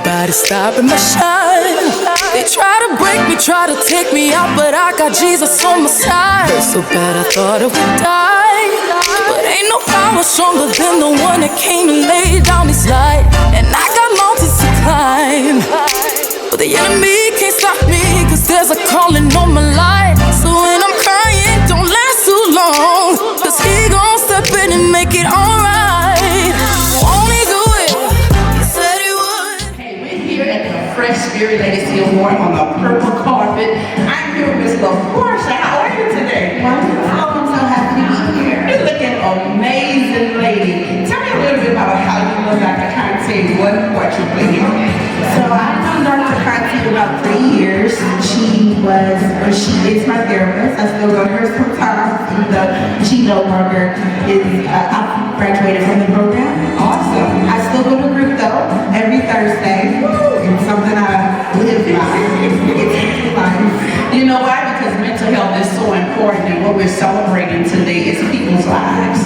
nobody stopping my shine. They try to break me, try to take me out, but I got Jesus on my side. Felt so bad I thought I would die, but ain't no power stronger than the one that came and laid down his life. And I got mountains to climb, but the enemy can't stop me, cause there's a calling on my life. So when I'm crying, don't last too long, cause he gon' step in and make it alright. Won't he do it? He said he would. Hey, we're here at the Fresh Spirit Legacy Award on the purple carpet. I'm here with Miss LaPortia. How are you today? Wonderful. I'm so happy to be here. You're looking amazing, lady. Tell me a little bit about how you know Dr. Conte, what you play here. So I've known Dr. Conte about 3 years. She is my therapist. I still go to her sometimes, even though she no longer is, I graduated from the program. Awesome. I still go to group though, every Thursday. It's something I live by. You know why? Because mental health is so important, and what we're celebrating today is people's lives.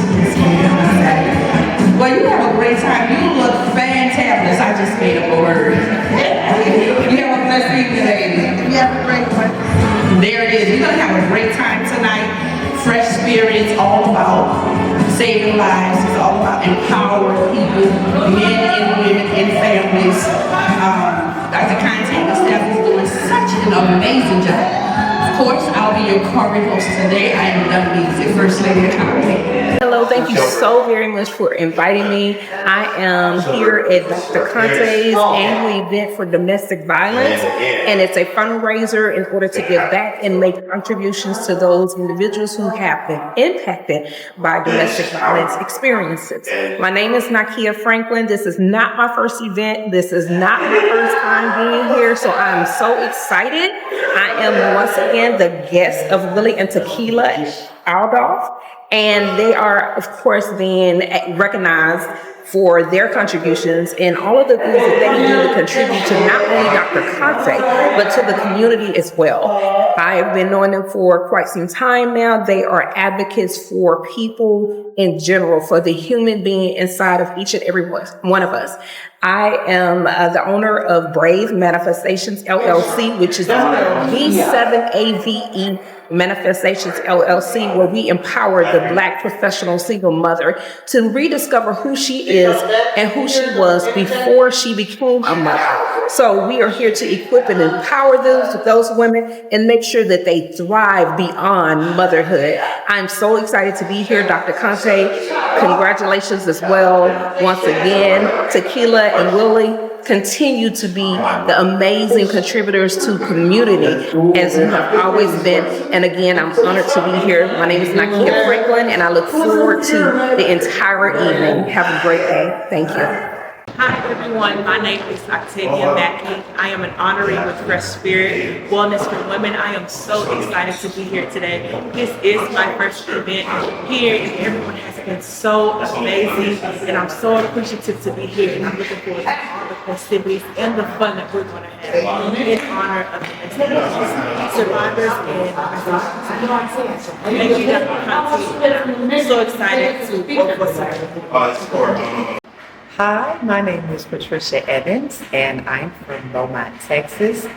Well, you have a great time. You look fantabulous. I just made up a word. You have a blessed evening, lady. You have a great one. There it is. You're going to have a great time tonight. Fresh Spirits, all about saving lives. It's all about empowering people, men and women and families. Dr. Conte and the staff is doing such an amazing job. Of course, I'll be your covering host today. I am done music, First Lady of Conte. Hello, thank you so very much for inviting me. I am here at Dr. Conte's annual event for domestic violence, and it's a fundraiser in order to give back and make contributions to those individuals who have been impacted by domestic violence experiences. My name is Nakia Franklin. This is not my first event. This is not my first time being here, so I'm so excited. I am once again the guest of Willie and Tequila Aldolf, and they are, of course, being recognized for their contributions and all of the things that they do to contribute to not only Dr. Conte, but to the community as well. I have been knowing them for quite some time now. They are advocates for people in general, for the human being inside of each and every one of us. I am the owner of Brave Manifestations LLC, which is B7AVE Manifestations LLC, where we empower the Black professional single mother to rediscover who she is and who she was before she became a mother. So we are here to equip and empower those women and make sure that they thrive beyond motherhood. I'm so excited to be here, Dr. Conte. Congratulations as well. Once again, Tequila and Willie, continue to be the amazing contributors to community as you have always been. And again, I'm honored to be here. My name is Nakia Franklin, and I look forward to the entire evening. Have a great day. Thank you. Hi everyone, my name is Octavia Mackey. I am an honoree with Fresh Spirit Wellness for Women. I am so excited to be here today. This is my first event here, and everyone has been so amazing, and I'm so appreciative to be here, and I'm looking forward to all the festivities and the fun that we're going to have in honor of the survivors and thank you, Dr. Conte. I'm so excited to work with her. Hi, my name is Patricia Evans, and I'm from Beaumont, Texas.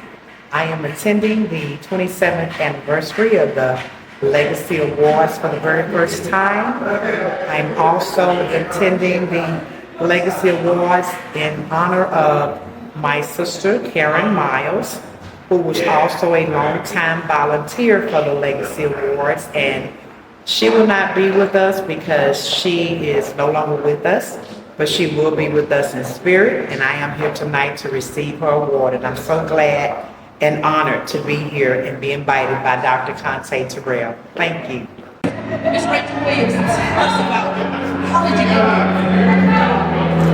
I am attending the 27th anniversary of the Legacy Awards for the very first time. I'm also attending the Legacy Awards in honor of my sister, Karen Miles, who was also a longtime volunteer for the Legacy Awards, and she will not be with us because she is no longer with us. But she will be with us in spirit, and I am here tonight to receive her award, and I'm so glad and honored to be here and be invited by Dr. Conte Terrell. Thank you. Ms. Rachel Williams, tell us about how did you get here?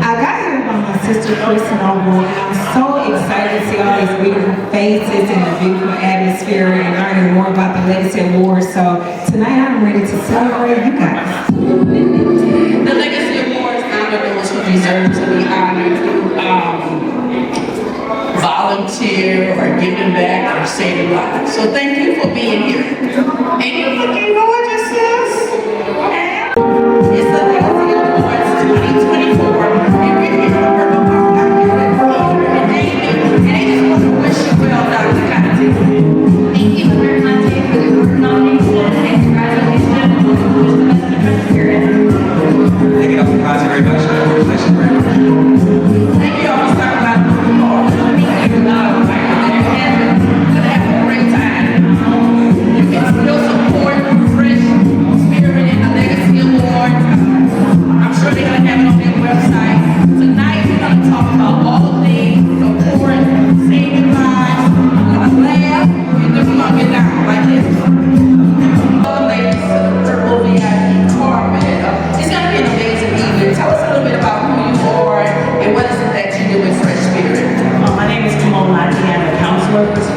I got here by my sister Kristen O'Rourke. I'm so excited to see all these beautiful faces and the beautiful atmosphere and learning more about the Legacy Awards. So tonight I'm ready to celebrate you guys. The Legacy Awards honor those who deserve to be honored through volunteer or giving back or saving lives. So thank you for being here. And you looking gorgeous, sis. It's the Legacy Awards 2024. And we're here on Purple Carpet.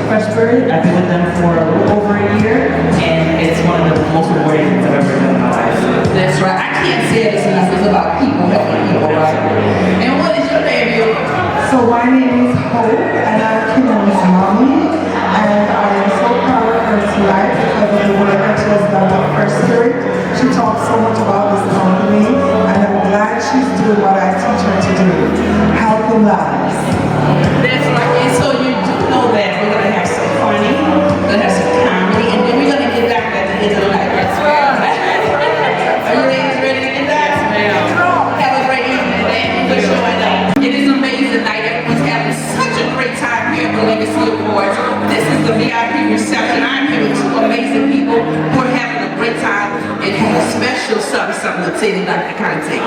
Fresh Spirits. I've been with them for a little over a year, and it's one of the most rewarding things I've ever done in my life. That's right. I can't say this enough. It's about people, helping people, right? And what is your name, Bill? So my name is Hope, and I'm Kim's mommy, and I am so proud of her tonight because of the work that she has done with Fresh Spirit. She talks so much about this company, and I'm glad she's doing what I teach her to do, helping lives. That's right. And so you do know that we're going to have some funny, we're going to have some comedy, and then we're going to get back at the end of the night. That's right. Are you ladies ready to get back? Have a great evening, and for showing up. It is an amazing night. Everyone's having such a great time here at the Legacy Awards. This is the VIP reception. I'm here with two amazing people who are having a great time and have a special something to tell you, Dr. Conte.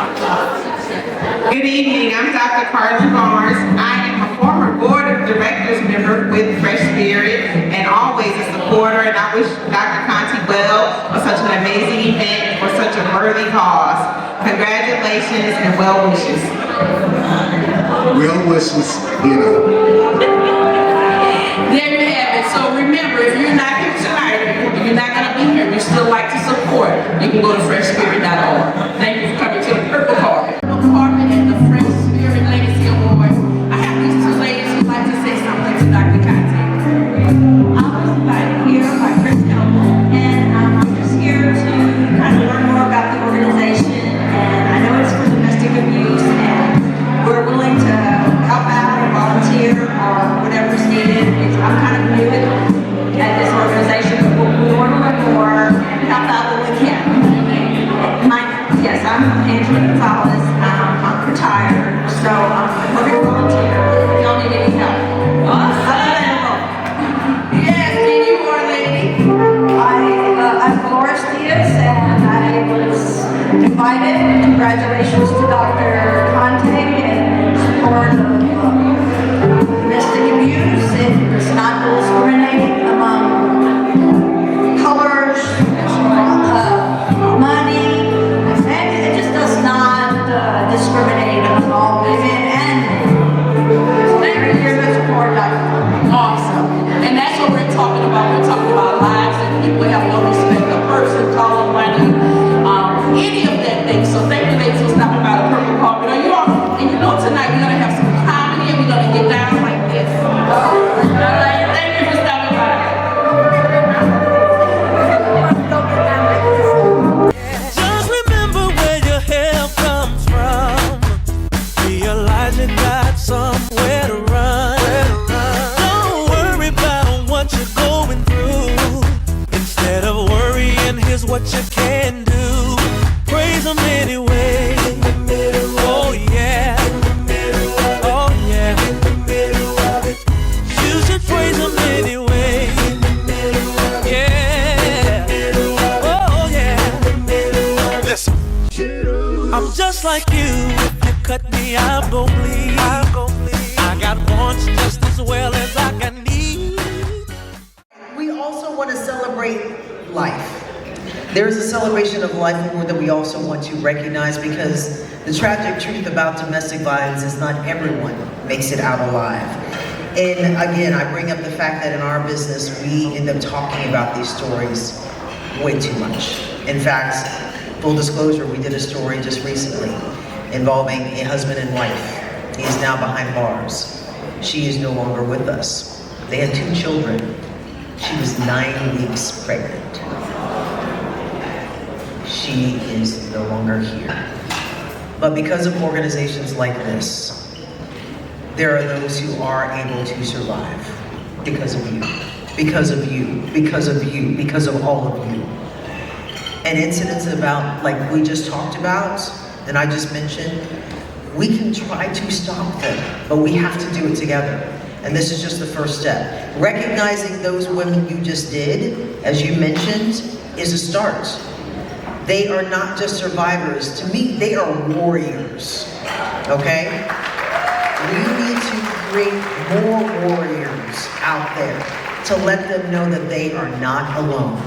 Good evening, I'm Dr. Carla Barnes. I am a former board of directors member with Fresh Spirit and always a supporter, and I wish Dr. Conte well for such an amazing event and for such a worthy cause. Congratulations and well wishes. Well wishes, you know. There you have it. So remember, if you're not here tonight, if you're not going to be here, you still like to support, you can go to freshspirit.org. Thank you for coming to the Purple Carpet. Purple Carpet and the Fresh Spirit Legacy Awards. I have these two ladies who'd like to say something to Dr. Conte. I was invited here by Chris Campbell, and I'm just here to kind of learn more about the organization. And I know it's for domestic abuse, and we're willing to help out or volunteer or whatever's needed. I'm kind of new at this organization, but we want to learn more and help out when we can. Yes, I'm Angela Gonzalez. I'm retired, so I'm going to volunteer. If y'all need any help. Yes, and you are, lady. I'm Dolores Diaz, and I was invited. Congratulations to Dr. Conte in support of domestic abuse. It's not discriminating among colors, money, and it just does not discriminate among all women and men. Thank you for your support, Dr. Conte. Awesome. And that's what we're talking about. We're talking about lives and people have no respect for person, color, money, any of that thing. So thank you ladies for stopping by the Purple Carpet. Are you all, and you know tonight we're going to have some comedy and we're going to get down like this. Thank you for stopping by. Just remember where your help comes from. Realize you got somewhere to run. Don't worry about what you're going through. Instead of worrying, here's what you can do. Praise Him anyway. Oh yeah. Oh yeah. You should praise Him anyway. Yeah. Oh yeah. Listen. I'm just like you. If you cut me, I'm gon' bleed. I got wants just as well as I got needs. We also want to celebrate life. There's a celebration of life that we also want to recognize, because the tragic truth about domestic violence is not everyone makes it out alive. And again, I bring up the fact that in our business, we end up talking about these stories way too much. In fact, full disclosure, we did a story just recently involving a husband and wife. He is now behind bars. She is no longer with us. They had 2 children. She was 9 weeks pregnant. She is no longer here. But because of organizations like this, there are those who are able to survive because of you, because of you, because of you, because of all of you. And incidents about, like we just talked about, and I just mentioned, we can try to stop them, but we have to do it together. And this is just the first step. Recognizing those women you just did, as you mentioned, is a start. They are not just survivors. To me, they are warriors, okay? We need to create more warriors out there to let them know that they are not alone.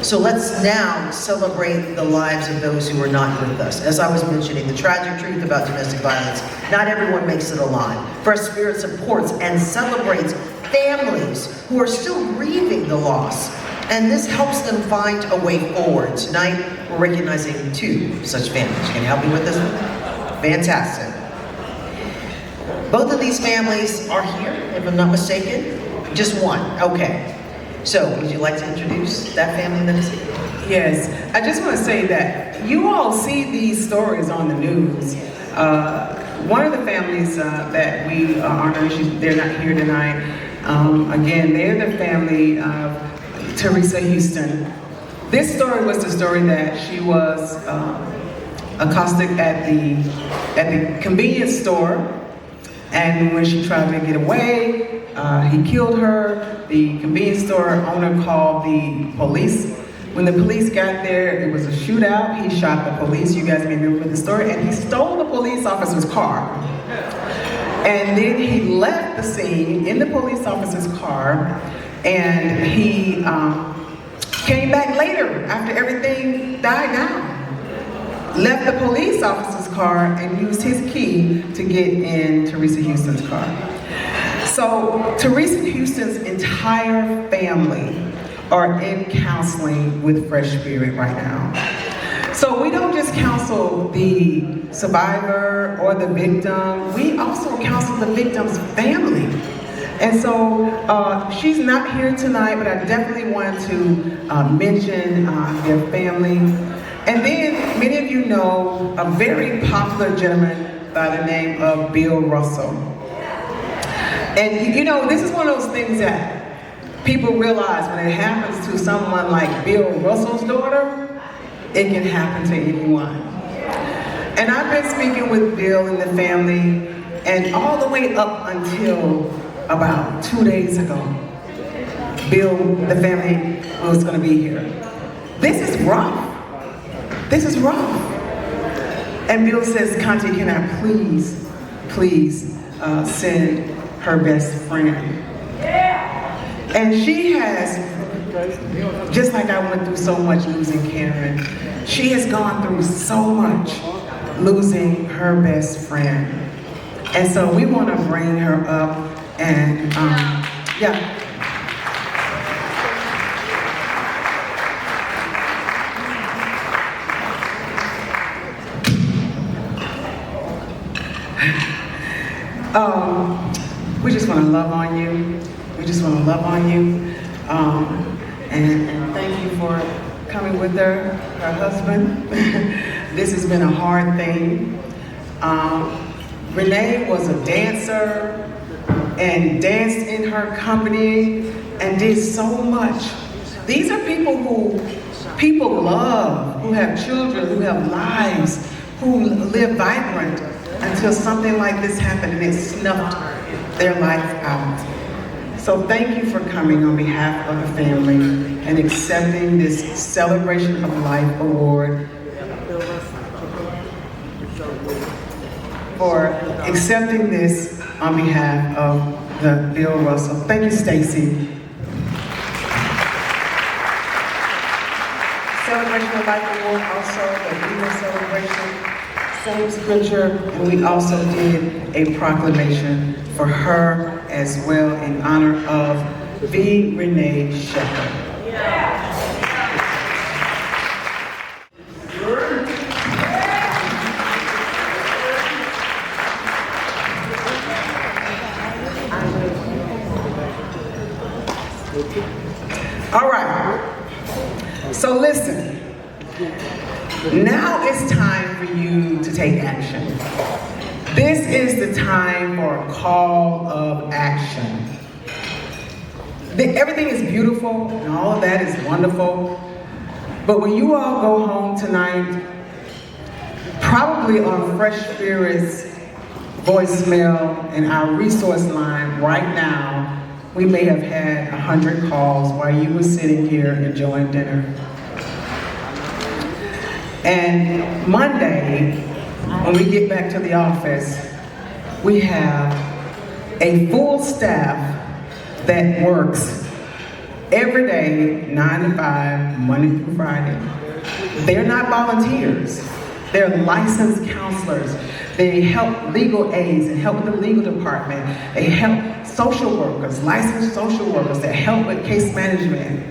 So let's now celebrate the lives of those who are not with us. As I was mentioning, the tragic truth about domestic violence, not everyone makes it alive. Fresh Spirit supports and celebrates families who are still grieving the loss, and this helps them find a way forward. Tonight, we're recognizing 2 such families. Can you help me with this one? Fantastic. Both of these families are here, if I'm not mistaken. Just one, okay. So, would you like to introduce that family that is here? Yes, I just want to say that you all see these stories on the news. One of the families that we honor, they're not here tonight. Again, they're the family of Teresa Houston. This story was the story that she was accosted at the convenience store, and when she tried to get away, he killed her. The convenience store owner called the police. When the police got there, it was a shootout. He shot the police. You guys may remember the story. And he stole the police officer's car. And then he left the scene in the police officer's car, and he came back later after everything died down. Left the police officer's car and used his key to get in Teresa Houston's car. So Teresa Houston's entire family are in counseling with Fresh Spirit right now. So we don't just counsel the survivor or the victim, we also counsel the victim's family. And so she's not here tonight, but I definitely want to mention their family. And then many of you know a very popular gentleman by the name of Bill Russell. And you know, this is one of those things that people realize when it happens to someone like Bill Russell's daughter, it can happen to anyone. And I've been speaking with Bill and the family, and all the way up until about 2 days ago, Bill, the family, was going to be here. This is rough. This is rough. And Bill says, Conte, can I please send her best friend? And she has, just like I went through so much losing Karen, she has gone through so much losing her best friend. And so we want to bring her up and, yeah. We just want to love on you. We just want to love on you. And thank you for coming with her husband. This has been a hard thing. Renee was a dancer and danced in her company and did so much. These are people who people love, who have children, who have lives, who live vibrant until something like this happened and it snuffed their life out. So thank you for coming on behalf of the family and accepting this Celebration of Life Award, for accepting this on behalf of the Bill Russell. Thank you, Stacy. Celebration of Life Award, also the Leader Celebration, same scripture, and we also did a proclamation for her as well in honor of V. Renee Shepherd. All right, so listen, now it's time for you to take action. This is the time for a call of action. Everything is beautiful and all of that is wonderful, but when you all go home tonight, probably on Fresh Spirits voicemail and our resource line right now, we may have had 100 calls while you were sitting here enjoying dinner. And Monday, when we get back to the office, we have a full staff that works every day, 9 to 5, Monday through Friday. They're not volunteers. They're licensed counselors. They help legal aids and help with the legal department. They help social workers, licensed social workers that help with case management.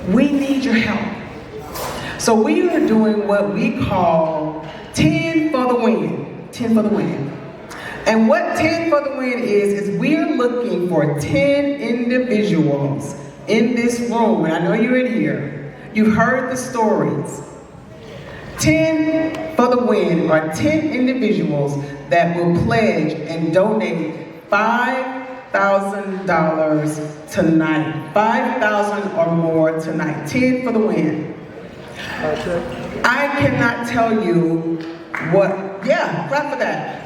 We need your help. So we are doing what we call 10 for the win. 10 for the win. And what 10 for the win is we're looking for 10 individuals in this room, and I know you're in here. You've heard the stories. 10 for the win are 10 individuals that will pledge and donate $5,000 tonight. $5,000 or more tonight. 10 for the win. I cannot tell you what, yeah, clap for that.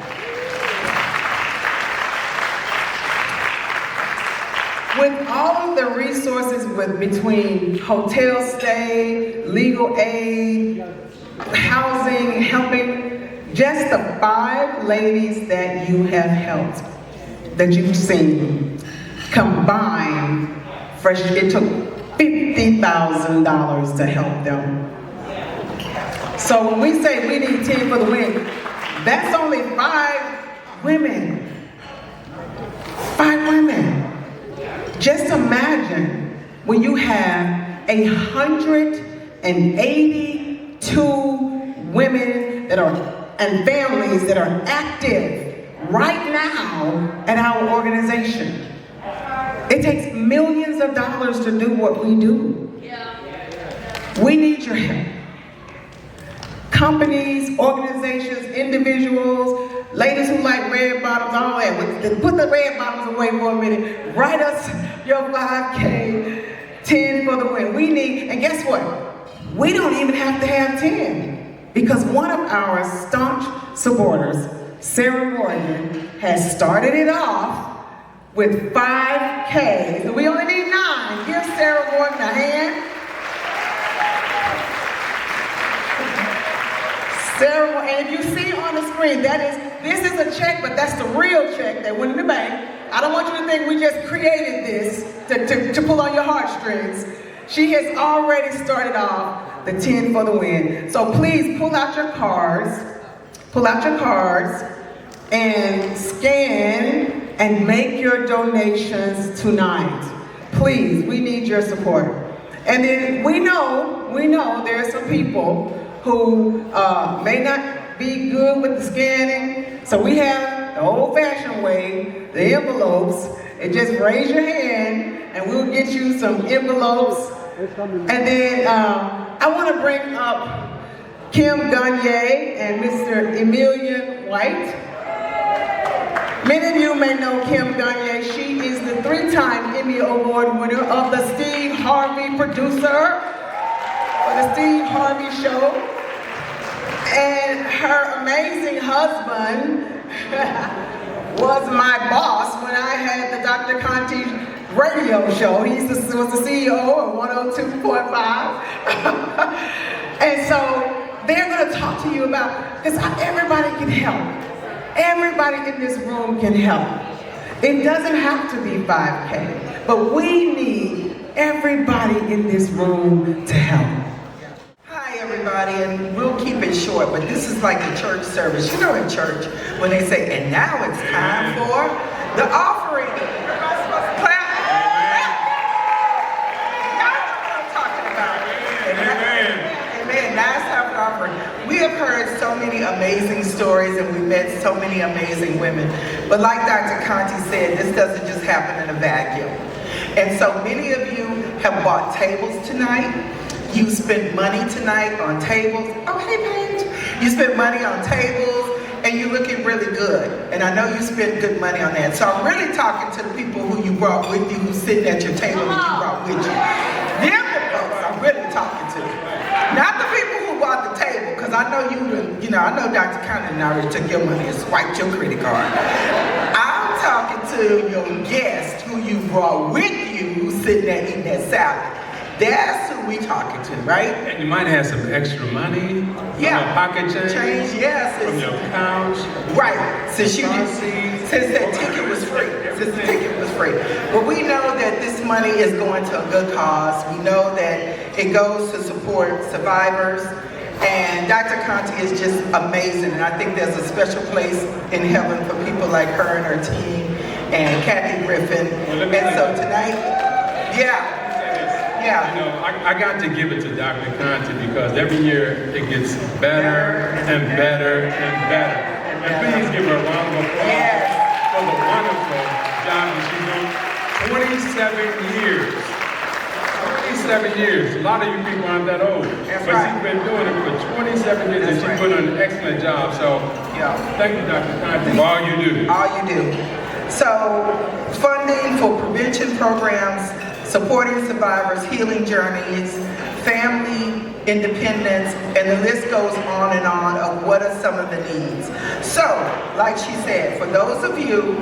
With all of the resources between hotel stay, legal aid, housing, helping, just the 5 ladies that you have helped, that you've seen, combined, it took $50,000 to help them. So when we say we need 10 for the win, that's only 5 women. 5 women. Just imagine when you have 182 women that are, and families that are active right now at our organization. It takes millions of dollars to do what we do. We need your help. Companies, organizations, individuals, ladies who like red bottoms, all that. Put the red bottoms away for a minute. Write us your 5K, 10 for the win. We need, and guess what? We don't even have to have 10 because one of our staunch supporters, Sarah Morgan, has started it off with 5Ks. So we only need 9. Give Sarah Morgan a hand. Sarah, and if you see on the screen, this is a check, but that's the real check that went in the bank. I don't want you to think we just created this to pull on your heartstrings. She has already started off the 10 for the win. So please pull out your cards and scan and make your donations tonight. Please, we need your support. And then we know there are some people who may not be good with the scanning. So we have the old-fashioned way, the envelopes, and just raise your hand and we'll get you some envelopes. And then I want to bring up Kim Gagne and Mr. Emilian White. Many of you may know Kim Gagne. She is the 3-time Emmy Award winner of the Steve Harvey producer for the Steve Harvey Show. And her amazing husband was my boss when I had the Dr. Conte radio show. He was the CEO of 102.5. And so they're going to talk to you about, because everybody can help. Everybody in this room can help. It doesn't have to be 5K, but we need everybody in this room to help. Hi everybody, and we'll keep it short, but this is like a church service. You know in church, when they say, and now it's time for the offering. Everybody's supposed to clap. Y'all know what I'm talking about. Amen. Amen. Now it's time for the offering. We have heard so many amazing stories and we met so many amazing women. But like Dr. Conte said, this doesn't just happen in a vacuum. And so many of you have bought tables tonight. You spent money tonight on tables. Oh, hey, Paige. You spent money on tables and you're looking really good. And I know you spent good money on that. So I'm really talking to the people who you brought with you, who's sitting at your table that you brought with you. Them the folks I'm really talking to. Not the people who bought the table, because I know I know Dr. Conte already took your money and swiped your credit card. I'm talking to your guest who you brought with you, who's sitting there eating that salad. That's who we talking to, right? And you might have some extra money from your pocket change, yes, from your couch. Right, since that ticket was free. But we know that this money is going to a good cause. We know that it goes to support survivors And Dr. Conte is just amazing, and I think there's a special place in heaven for people like her and her team, and Kathy Griffin. And so tonight, You know, I got to give it to Dr. Conte because every year it gets better and better and better. And please give her a round of applause for the wonderful job that she's doing. 27 years. 27 years. A lot of you people aren't that old. But she's been doing it for 27 years and she put on an excellent job. So thank you, Dr. Conte, for all you do. All you do. So funding for prevention programs, supporting survivors, healing journeys, family independence, and the list goes on and on of what are some of the needs. So, like she said, for those of you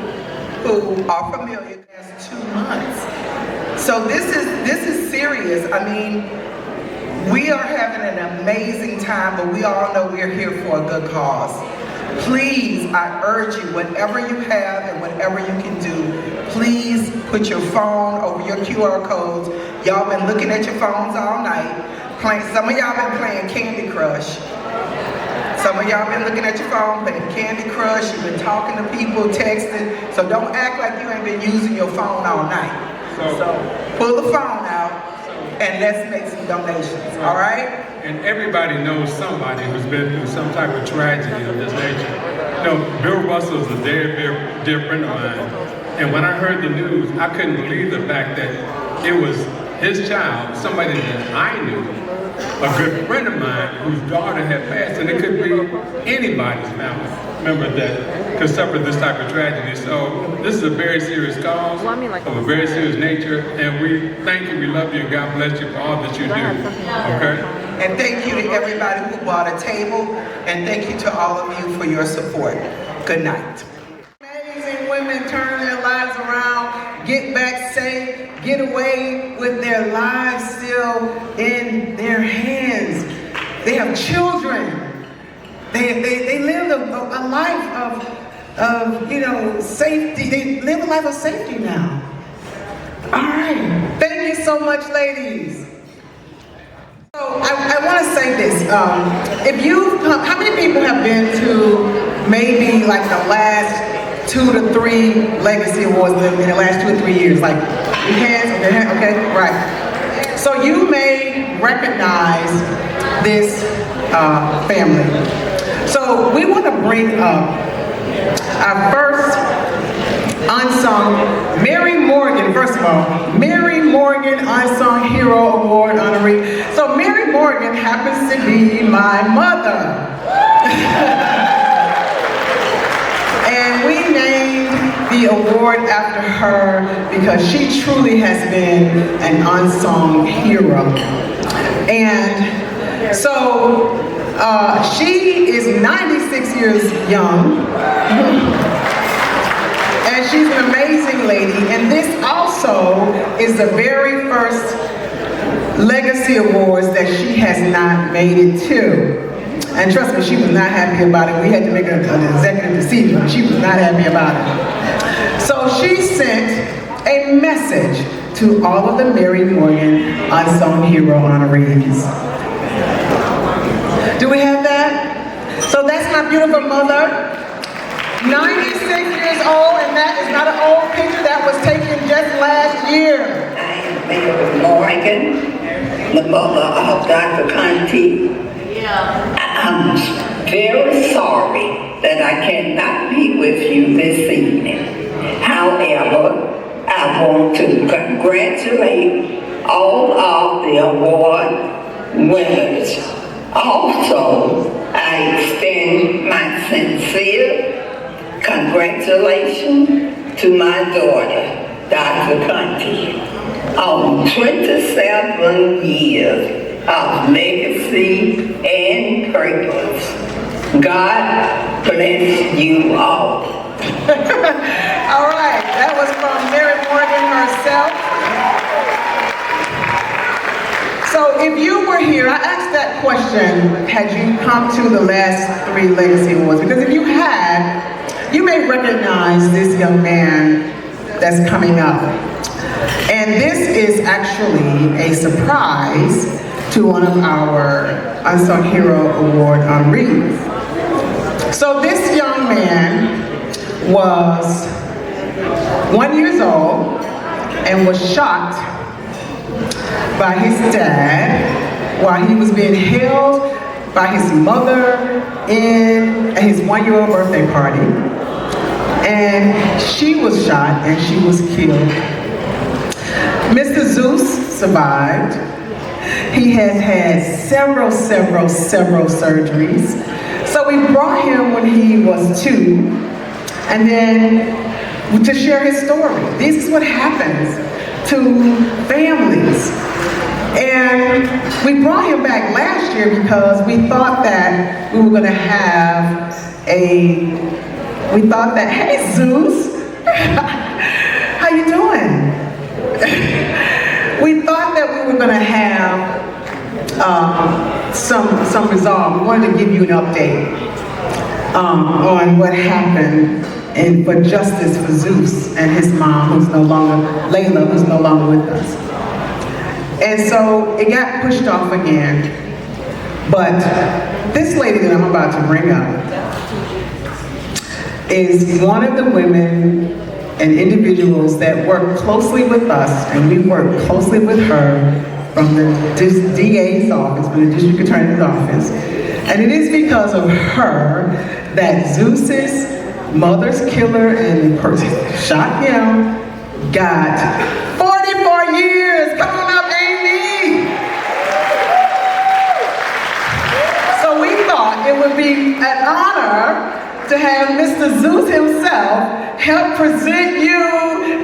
who are familiar, that's 2 months. So this is serious. I mean, we are having an amazing time, but we all know we're here for a good cause. Please, I urge you, whatever you have and whatever you can do, please put your phone over your QR codes. Y'all been looking at your phones all night. Some of y'all been playing Candy Crush. Some of y'all been looking at your phone, playing Candy Crush. You've been talking to people, texting. So don't act like you ain't been using your phone all night. So pull the phone out and let's make some donations, all right? And everybody knows somebody who's been through some type of tragedy of this nature. You know, Bill Russell's a dear friend of mine. And when I heard the news, I couldn't believe the fact that it was his child, somebody that I knew, a good friend of mine whose daughter had passed, and it could be anybody's family member that could suffer this type of tragedy. So this is a very serious cause of a very serious nature, and we thank you, we love you, and God bless you for all that you do, okay? And thank you to everybody who bought a table, and thank you to all of you for your support. Good night. Amazing women turn their lives around, get back safe, get away with their lives still in their hands. They have children. They live a life of you know, safety. They live a life of safety now. All right. Thank you so much, ladies. So I want to say this. If you, how many people have been to maybe like the last 2 to 3 Legacy Awards in the last 2 or 3 years? Like, your hands, okay, right. So you may recognize this family. So we want to bring up our first unsung, Mary Morgan, first of all, Mary Morgan Unsung Hero Award honoree. So Mary Morgan happens to be my mother. And we named the award after her because she truly has been an unsung hero. And so she is 96 years young. And she's an amazing lady, and this also is the very first Legacy Awards that she has not made it to. And trust me, she was not happy about it. We had to make an executive decision, but she was not happy about it. So she sent a message to all of the Mary Morgan Unsung Hero honorees. Do we have that? So that's my beautiful mother. 96 years old, and that is not an old picture that was taken just last year. I am Mary Morgan, the mother of Dr. Conte. I'm very sorry that I cannot be with you this evening. However, I want to congratulate all of the award winners. Also, I extend my sincere congratulations to my daughter, Dr. Conte, on 27 years of legacy and purpose. God bless you all. All right, that was from Mary Morgan herself. So if you were here, I asked that question, had you come to the last 3 Legacy Awards? Because if you had, you may recognize this young man that's coming up. And this is actually a surprise to one of our Unsung Hero Award honorees. So this young man was 1 year old and was shot by his dad while he was being held by his mother at his 1 year old birthday party. And she was shot and she was killed. Mr. Zeus survived. He has had several surgeries. So we brought him when he was 2, and then to share his story. This is what happens to families. And we brought him back last year because we thought that we were going to have hey Zeus, how you doing? We thought that we were going to have some resolve. We wanted to give you an update on what happened and for justice for Zeus and his mom, Layla, who's no longer with us. And so it got pushed off again. But this lady that I'm about to bring up is one of the women and individuals that work closely with us, and we work closely with her from the DA's office, from the District Attorney's office. And it is because of her that Zeus's mother's killer and the person who shot him got 44 years. Come on up, Amy. So we thought it would be an honor to have Mr. Zeus himself help present you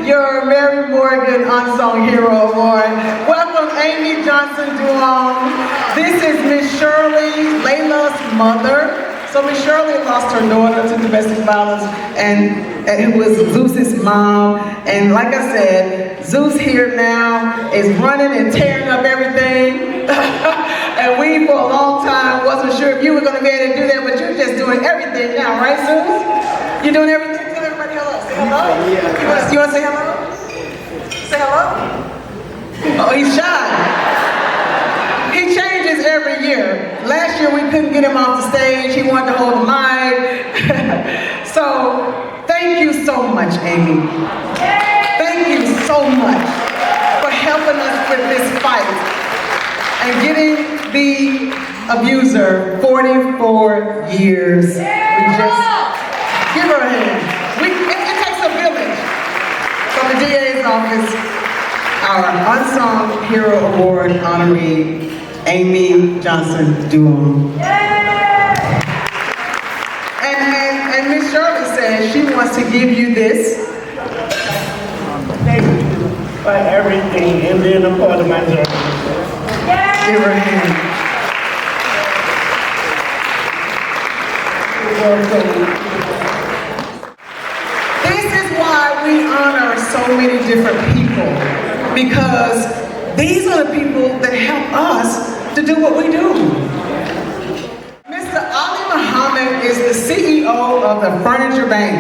your Mary Morgan Unsung Hero Award. Welcome, Amy Johnson Duong. This is Miss Shirley, Layla's mother. So Miss Shirley lost her daughter to domestic violence, and it was Zeus's mom. And like I said, Zeus here now is running and tearing up everything. And we, for a long time, wasn't sure if you were going to be able to do that, but you're just doing everything now, right, Zeus? You're doing everything? Tell everybody hello. Say hello. Yeah. You want to say hello? Say hello? Oh, he's shy. He changes every year. Last year we couldn't get him off the stage. He wanted to hold the mic. So thank you so much, Amy. Thank you so much for helping us with this fight and getting the abuser 44 years. We just give her a hand. It takes a village. From the DA's office, our Unsung Hero Award honoree, Amy Johnson Duong. And Miss Shirley says she wants to give you this. Thank you for everything and being a part of my journey. Give her a hand. This is why we honor so many different people, because these are the people that help us to do what we do. Mr. Ali Muhammad is the CEO of the Furniture Bank.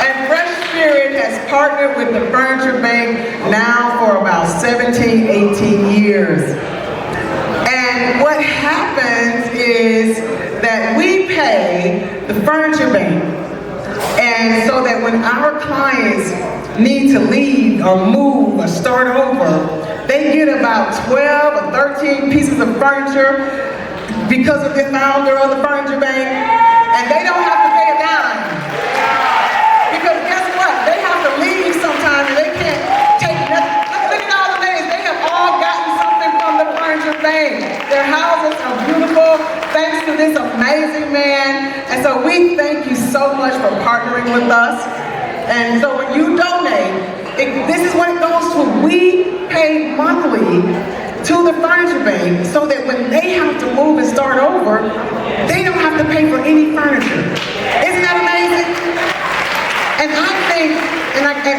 And Fresh Spirit has partnered with the Furniture Bank now for about 17, 18 years. And what happens is that we pay the Furniture Bank, and so that when our clients need to leave or move or start over, they get about 12 or 13 pieces of furniture because of the founder of the Furniture Bank, and they don't have to pay a dime. Because guess what? They have to leave sometime and they can't take nothing. Look at all the names. They have all gotten something from the Furniture Bank. Their houses are beautiful thanks to this amazing man. And so we thank you so much for partnering with us. And so when you donate, this is what it goes to. We pay monthly to the Furniture Bank so that when they have to move and start over, they don't have to pay for any furniture. Isn't that amazing? And I think,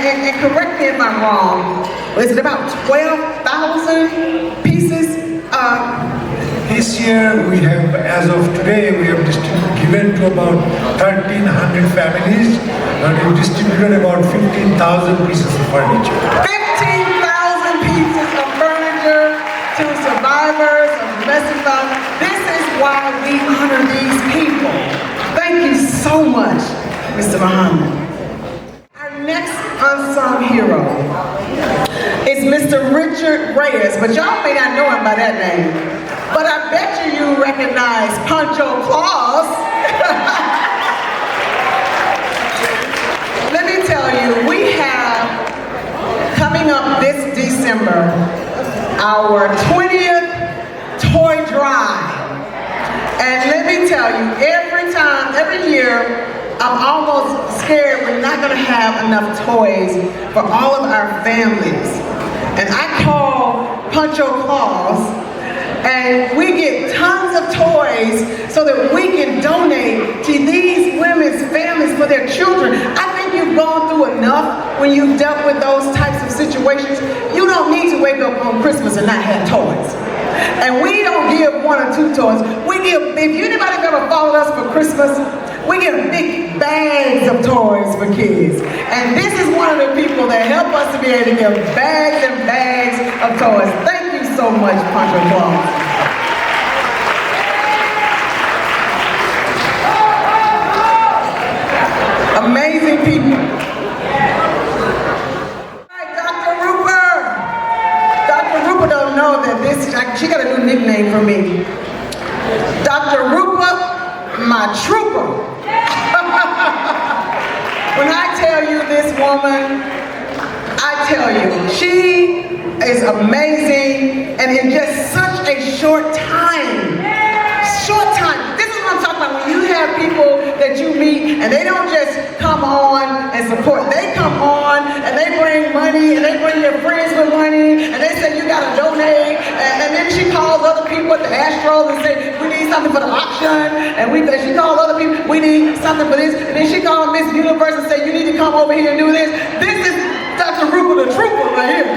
and correct me if I'm wrong, is it about 12,000 pieces? This year we have, as of today, we have given to about 1,300 families, and we distributed about 15,000 pieces of furniture. 15,000 pieces of furniture about? This is why we honor these people. Thank you so much, Mr. Muhammad. Our next unsung hero is Mr. Richard Reyes, but y'all may not know him by that name. But I bet you recognize Pancho Claus. Let me tell you, we have coming up this December our 20th toy drive. And let me tell you, every year, I'm almost scared we're not gonna have enough toys for all of our families. And I call Pancho Claus, and we get tons of toys so that we can donate to these women's families for their children. I think you've gone through enough when you've dealt with those types of situations. You don't need to wake up on Christmas and not have toys. And we don't give 1 or 2 toys. We give, if anybody's ever followed us for Christmas, we give big bags of toys for kids. And this is one of the people that help us to be able to give bags and bags of toys. Thank you so much, Pancho Claus. Amazing people. Dr. Rupert. Dr. Rupert don't know that she got a new nickname for me. Dr. Rupert, my trooper. When I tell you this woman, I tell you, she is amazing, and in just such a short time, this is what I'm talking about. When you have people that you meet and they don't just come on and support, they come on and they bring money and they bring their friends with money and they say you gotta donate, and then she calls other people at the Astros and say we need something for the auction, and she calls other people, we need something for this, and then she calls Miss Universe and say you need to come over here and do this. This is Dr. Rupert the Trooper right here.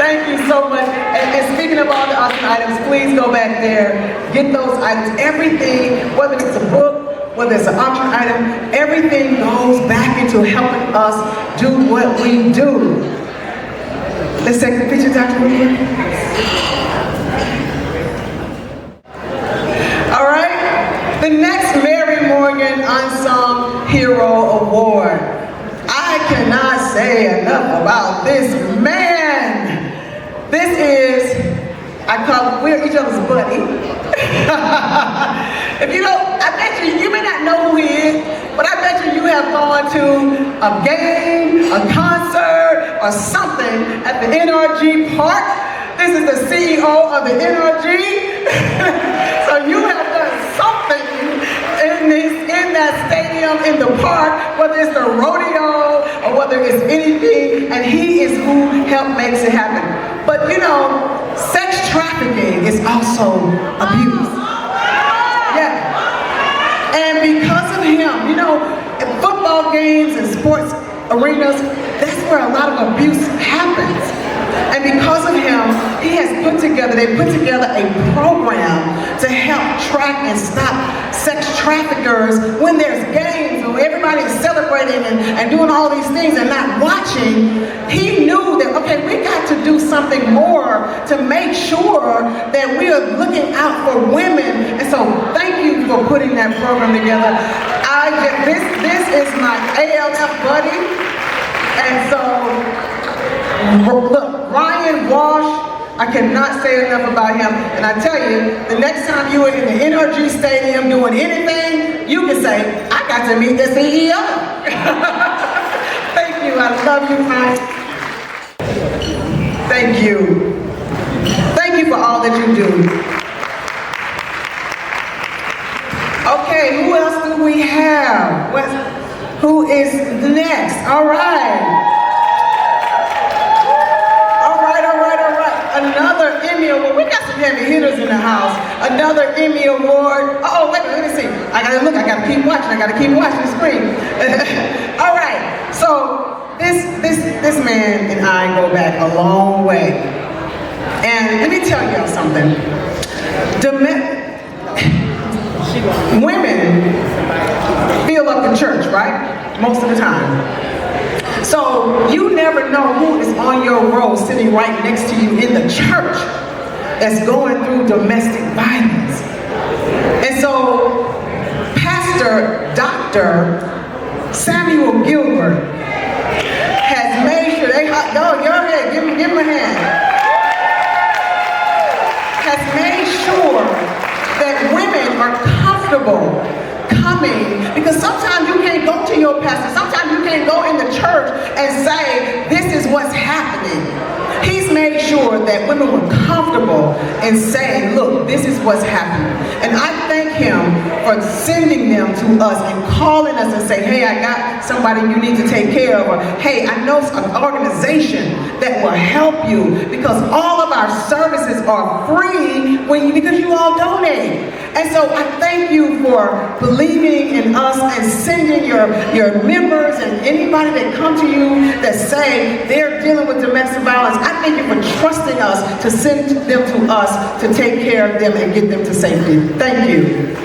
Thank you so much. And speaking of all the awesome items, please go back there, get those items. Everything, whether it's a book, whether it's an auction item, everything goes back into helping us do what we do. Let's take the picture, Dr. Rupert. All right, the next Mary Morgan Unsung Hero Award. I cannot say enough about this man. This is, we're each other's buddy. If you don't, I bet you may not know who he is, but I bet you have gone to a game, a concert, or something at the NRG Park. This is the CEO of the NRG. So you have done something in that stadium, in the park, whether it's the rodeo or whether it's anything, and he is who helped makes it happen. But you know, sex trafficking is also abuse. Yeah. And because of him, you know, in football games and sports arenas, that's where a lot of abuse happens. And because of him, they put together a program to help track and stop sex traffickers when there's games, when everybody's celebrating and doing all these things and not watching. He knew that, okay, we got to do something more to make sure that we are looking out for women. And so thank you for putting that program together. This is my ALF buddy. And so, look, Ryan Walsh, I cannot say enough about him. And I tell you, the next time you are in the NRG Stadium doing anything, you can say, I got to meet the CEO. Thank you, I love you, Ryan. Thank you. Thank you for all that you do. Okay, who else do we have? Who is next? All right. Another Emmy Award. We got some heavy hitters in the house. Another Emmy Award. Oh, wait, let me see. I gotta keep watching the screen. All right. So this man and I go back a long way. And let me tell y'all something. Women fill up the church, right? Most of the time. So you never know who is on your row sitting right next to you in the church that's going through domestic violence. And so Pastor Dr. Samuel Gilbert has made sure, go ahead, give him a hand, has made sure that women are comfortable coming, because sometimes you can't go to your pastor, sometimes you can't go in the church and say, this is what's happening. He's made sure that women were comfortable in saying, look, this is what's happening. And I thank him for sending them to us and calling us and saying, hey, I got somebody you need to take care of, or hey, I know an organization that will help you, because all of our services are free because you all donate. And so I thank you for believing in us and sending your members and anybody that come to you that say they're dealing with domestic violence. I thank you for trusting us to send them to us to take care of them and get them to safety. Thank you.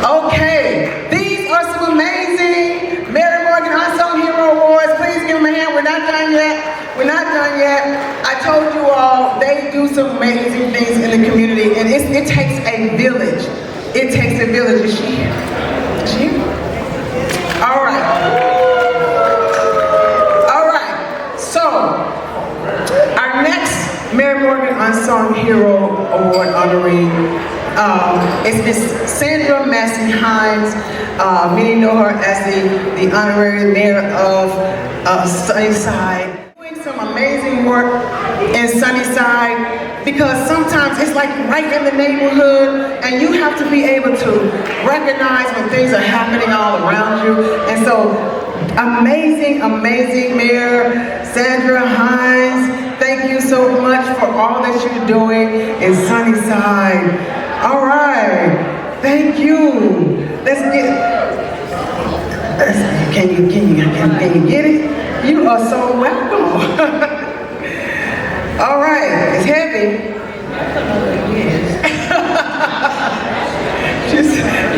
Okay, these are some amazing Mary Morgan Unsung Hero Awards. Please give them a hand. We're not done yet. We're not done yet. I told you all, they do some amazing things in the community, and it takes a village. It takes a village. Is she here? Is she here? All right. All right. So, our next Mary Morgan Unsung Hero Award honoree is Miss Sandra Massey Hines. Many know her as the honorary mayor of Sunnyside. Doing some amazing work in Sunnyside, because sometimes it's like right in the neighborhood, and you have to be able to recognize when things are happening all around you. And so, amazing, amazing Mayor Sandra Hines. Thank you so much for all that you're doing in Sunnyside. All right, thank you. Let's get. Can you get it? You are so welcome. All right, it's heavy.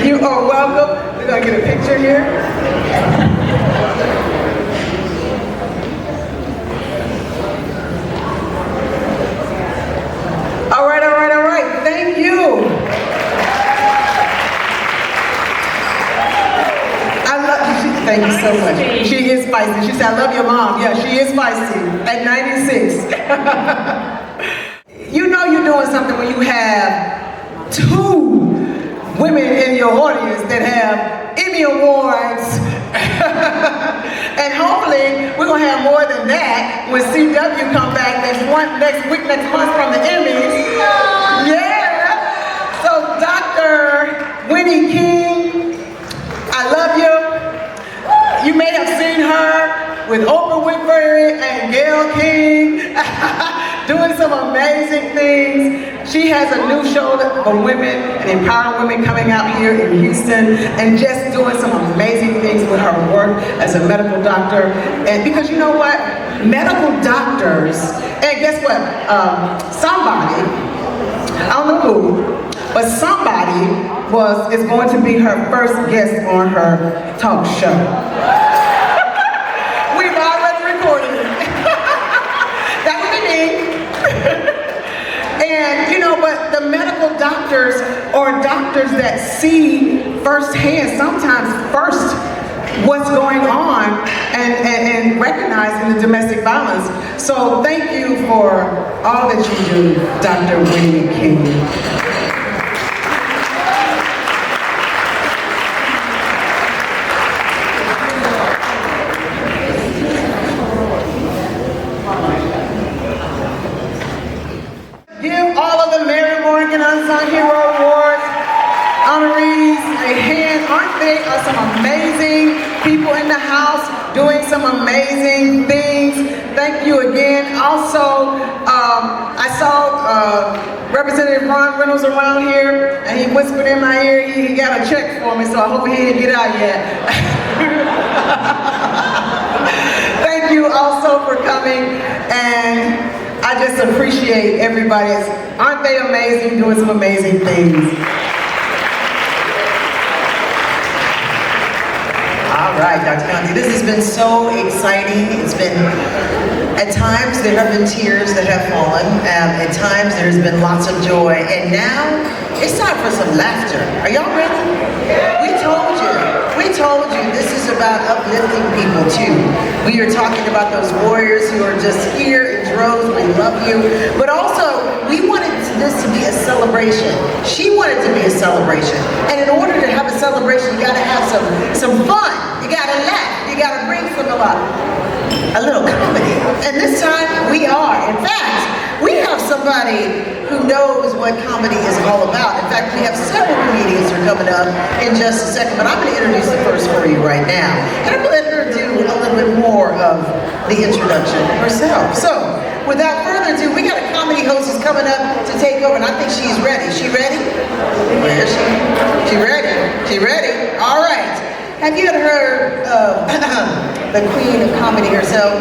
You are welcome. We're gonna get a picture here. All right, all right, all right. Thank you. Thank you so much. She is spicy. She said, I love your mom. Yeah, she is spicy at 96. You know you're doing something when you have 2 women in your audience that have Emmy Awards. And hopefully we're going to have more than that when CW come back next month from the Emmys. Yeah. So Dr. Winnie King, I love you. You may have seen her with Oprah Winfrey and Gayle King doing some amazing things. She has a new show for women and empowering women coming out here in Houston, and just doing some amazing things with her work as a medical doctor. And because you know what? Medical doctors, and guess what? Somebody, I don't know who, but somebody is going to be her first guest on her talk show. We've already recorded it. That would be me. And you know, but the medical doctors are doctors that see firsthand, sometimes first, what's going on and recognizing the domestic violence. So thank you for all that you do, Dr. Winnie King. Unsung Hero Awards honorees a hand. Aren't they some amazing people in the house doing some amazing things? Thank you again. Also, I saw Representative Ron Reynolds around here, and he whispered in my ear he got a check for me, so I hope he didn't get out yet. Thank you also for coming, and I just appreciate everybody. Aren't they amazing, doing some amazing things? All right, Dr. Conte, this has been so exciting. It's been, at times there have been tears that have fallen. At times there's been lots of joy. And now it's time for some laughter. Are y'all ready? We told you this is about uplifting people too. We are talking about those warriors who are just here in droves. We love you. But also, we wanted this to be a celebration. She wanted to be a celebration. And in order to have a celebration, you gotta have some fun. You gotta laugh. You gotta bring a little comedy. And this time we are. In fact, we have somebody who knows what comedy is all about. In fact, we have several comedians who are coming up in just a second, but I'm going to introduce the first for you right now. And I'm going to let her do a little bit more of the introduction herself. So, without further ado, we got a comedy host who's coming up to take over, and I think she's ready. She ready? Where is she? She ready? She ready? All right. Have you ever heard of the queen of comedy herself,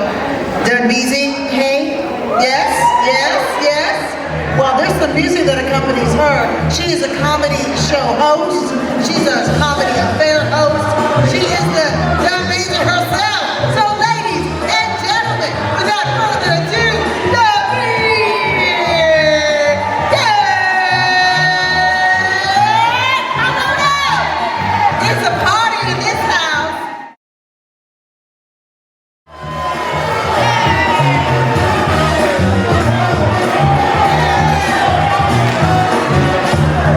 Dun Beasy? Hey? Yes? Yes? Yes? Well, there's some music that accompanies her. She is a comedy show host. She's a comedy affair host. She is the Dun Beasy herself. So, ladies and gentlemen, without further ado, Dun Beasy! Yeah! Come on out! It's a party in this house.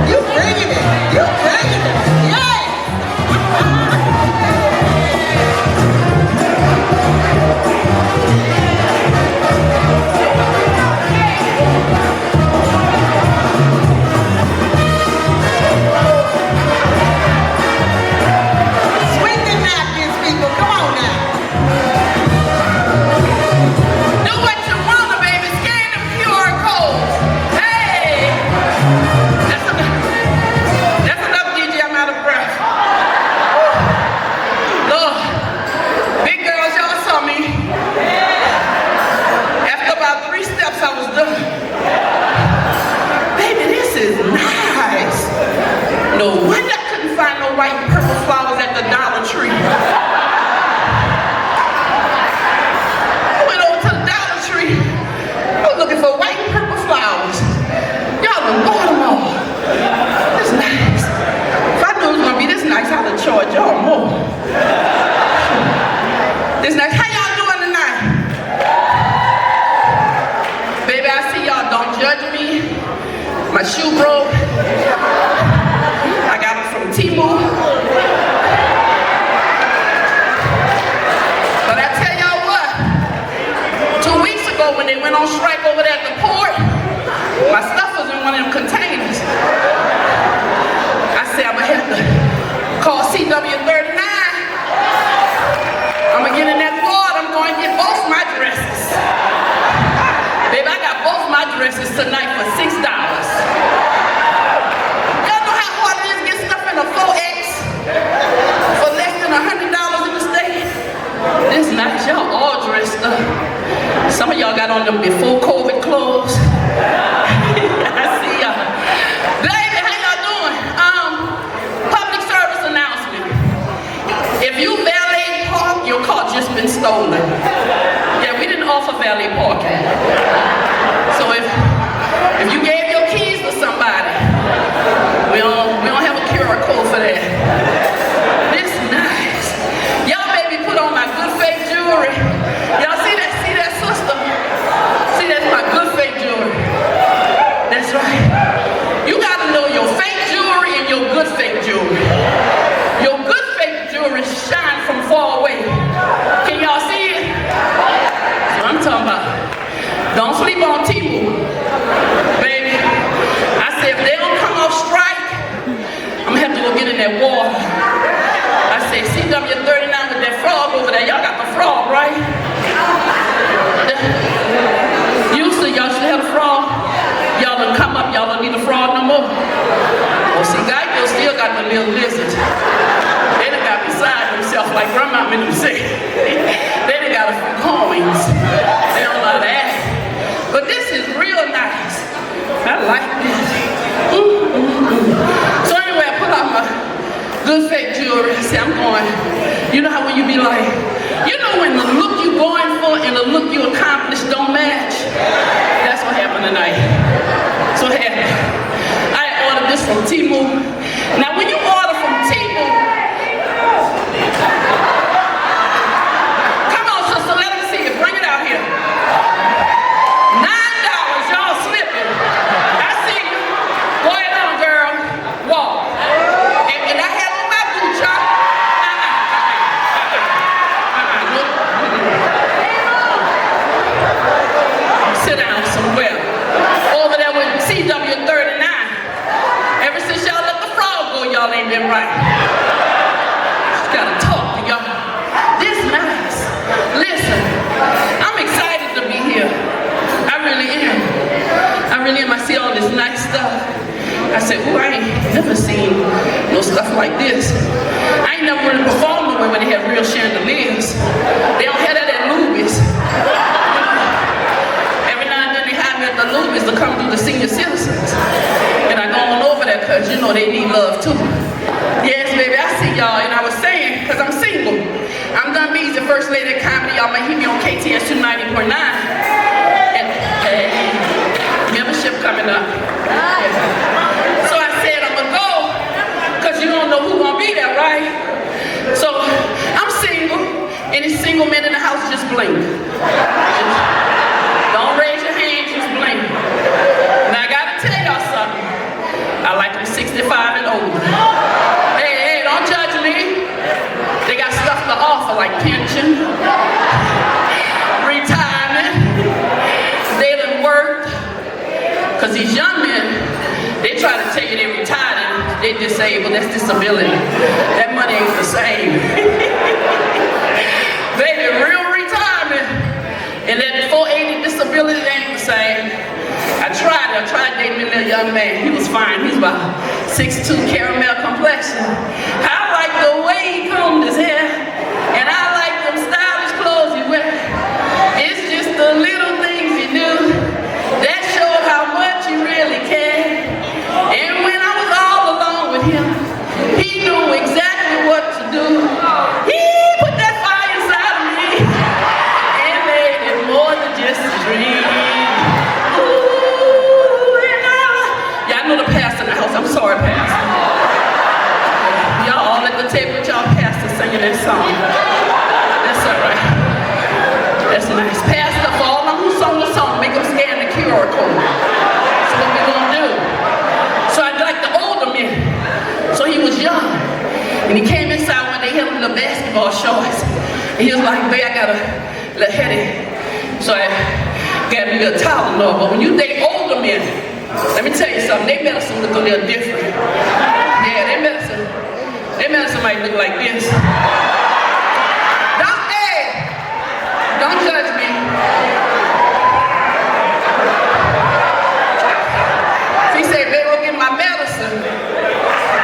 You bringing it. You bringing it. Yes. Swing the napkins, people. Come on now. Do what you wanna, baby. Scan the QR codes. Hey. That's enough, DJ. I'm out of breath. Lord, big girls, y'all saw me. After about 3 steps, I was done. Baby, this is nice. No wonder I couldn't find no white and purple flowers at the Dollar Tree. I went over to the Dollar Tree. I was looking for white and purple flowers. Y'all done bought them all. It's nice. If I knew it was gonna be this nice, I'd have charged y'all more. This nice. How y'all doing tonight? Baby, I see y'all. Don't judge me. My shoe broke. I got it from Temu. But I tell y'all what, 2 weeks ago when they went on strike over there at the port, my stuff was in one of them containers. I said, I'm gonna have to call CW39. I'm gonna get in that ward, I'm going to get both my dresses. Baby, I got both my dresses tonight for $6. Y'all know how hard it is to get stuff in a 4X for less than $100 in the state? This night, y'all all dressed up. Some of y'all got on them before COVID clothes. I see y'all. Baby, how y'all doing? Public service announcement. If you valet park, your car just been stolen. Yeah, we didn't offer valet parking. So if you gave your keys to somebody, we don't have a QR code for that. This nice. Y'all made me put on my good faith jewelry. Y'all see that? See that, sister? See, that's my good faith jewelry. That's right. You gotta know your fake jewelry and your good fake jewelry. Your good fake jewelry shine from far away. Can y'all see it? That's what I'm talking about. Don't sleep on Temu. Baby, I said if they don't come off strike, I'm gonna have to go get in that water. I said CW39 with that frog over there. Y'all got the frog, right? Usually y'all should have a frog. Y'all done come up, y'all don't need a frog no more. Oh, see, Geico still got the little lizard. They done got beside himself like grandma how many say. Then they got a few coins. They don't know that. But this is real nice. I like this. So anyway, I put on my good fake jewelry. See, I'm going. You know how when you be like, you know when the look you going for and the look you accomplished don't match? That's what happened tonight. So happy. I ordered this from Temu. Now when you order from Temu, come on sister, let them see it. Bring it out here. $9, y'all slipping. I see you. Go ahead on, girl. Walk. And I have on my boots, y'all. Sit down somewhere. Over there with CW39. Ever since y'all let the frog go, y'all ain't been right. Just gotta talk to y'all. This nice. Listen, I'm excited to be here. I really am. I really am. I see all this nice stuff. I said, ooh, I ain't never seen no stuff like this. I ain't never really performed nowhere where they have real chandeliers. They don't have that at Luby's. Every now and then they have me at the Luby's to come do the senior citizens. And I go on over there because, you know, they need love too. Yes, baby, I see y'all. And I was saying, because I'm single, I'm done being the first lady of comedy. Y'all might hear me on KTS 290.9. And membership coming up. So I said, I'm going to go because you don't know who's going to be there, right? So I'm single, and it's single men in the house, just blink. Don't raise your hands, just blink. Now I got to tell y'all something. I like them 65 and older. Hey, don't judge me. They got stuff to offer like pension, retirement. They done worked. Because these young men, they try to tell you they retired and they disabled. That's disability. That money ain't the same. Baby, real retirement. And that 480 disability ain't the same. I tried dating a little young man. He was fine. He was about 6'2", caramel complexion. I like the way he combed his hair. And I like them stylish clothes he wear. It's just the little things he do that show how much he really cared. And when I was all alone with him, he knew exactly what to do. He put that fire inside of me and made it more than just a dream. I know the pastor in the house. I'm sorry, pastor. Y'all all at the table with y'all pastor singing that song. That's all right. That's nice. Pastor, for all of them who sung the song, make them scan the QR code. That's what we're going to do. So I like the older men. So he was young. And he came inside when they had him the basketball shorts. And he was like, babe, I got a little headache. So I got me a Tylenol. But when you date older men, let me tell you something, their medicine look a little different. Yeah, their medicine might look like this. Don't judge me. If he said, baby, go get my medicine,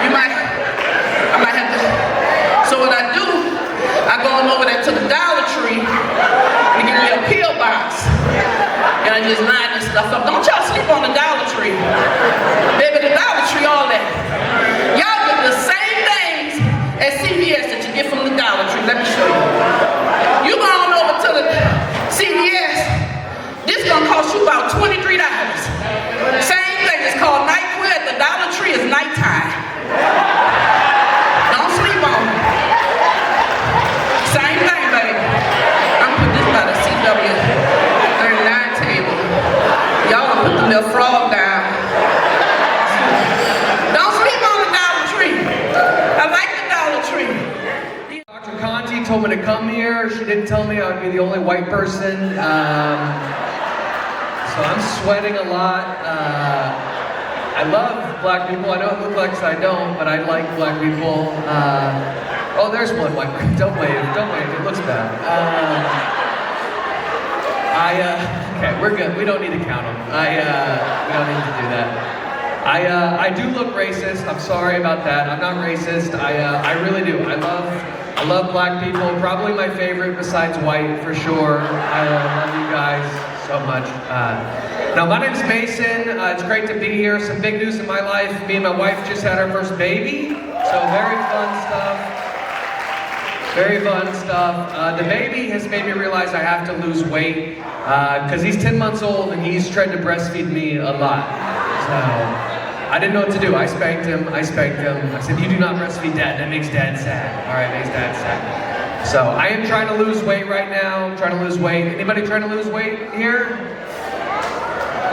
I might have to. So what I do, I go on over there to the Dollar Tree and give me a pill box. And I just line this stuff up. Don't y'all sleep on the Dollar Tree. Baby, the Dollar Tree, all that. Y'all get the same things as CVS that you get from the Dollar Tree. Let me show you. You go on over to the CVS. This gonna cost you about $23. Same thing, it's called NyQuil at the Dollar Tree, is nighttime. Don't sleep on it. Same thing, baby. I'm gonna put this by the CW39 table. Y'all gonna put the little frog down. Don't sleep on the Dollar Tree. I like the Dollar Tree. Dr. Conte told me to come here. She didn't tell me I would be the only white person. So I'm sweating a lot. I love black people. I know it looks like I don't, but I like black people. Oh, there's one white person. Don't wave. It looks bad. Okay, we're good. We don't need to count them. We don't need to do that. I do look racist. I'm sorry about that. I'm not racist. I really do. I love black people. Probably my favorite besides white, for sure. I love you guys so much. Now, my name's Mason. It's great to be here. Some big news in my life. Me and my wife just had our first baby. So very fun stuff. Very fun stuff. The baby has made me realize I have to lose weight because he's 10 months old and he's tried to breastfeed me a lot. So I didn't know what to do. I spanked him. I said, you do not breastfeed dad. That makes dad sad. All right, makes dad sad. So I am trying to lose weight right now. I'm trying to lose weight. Anybody trying to lose weight here?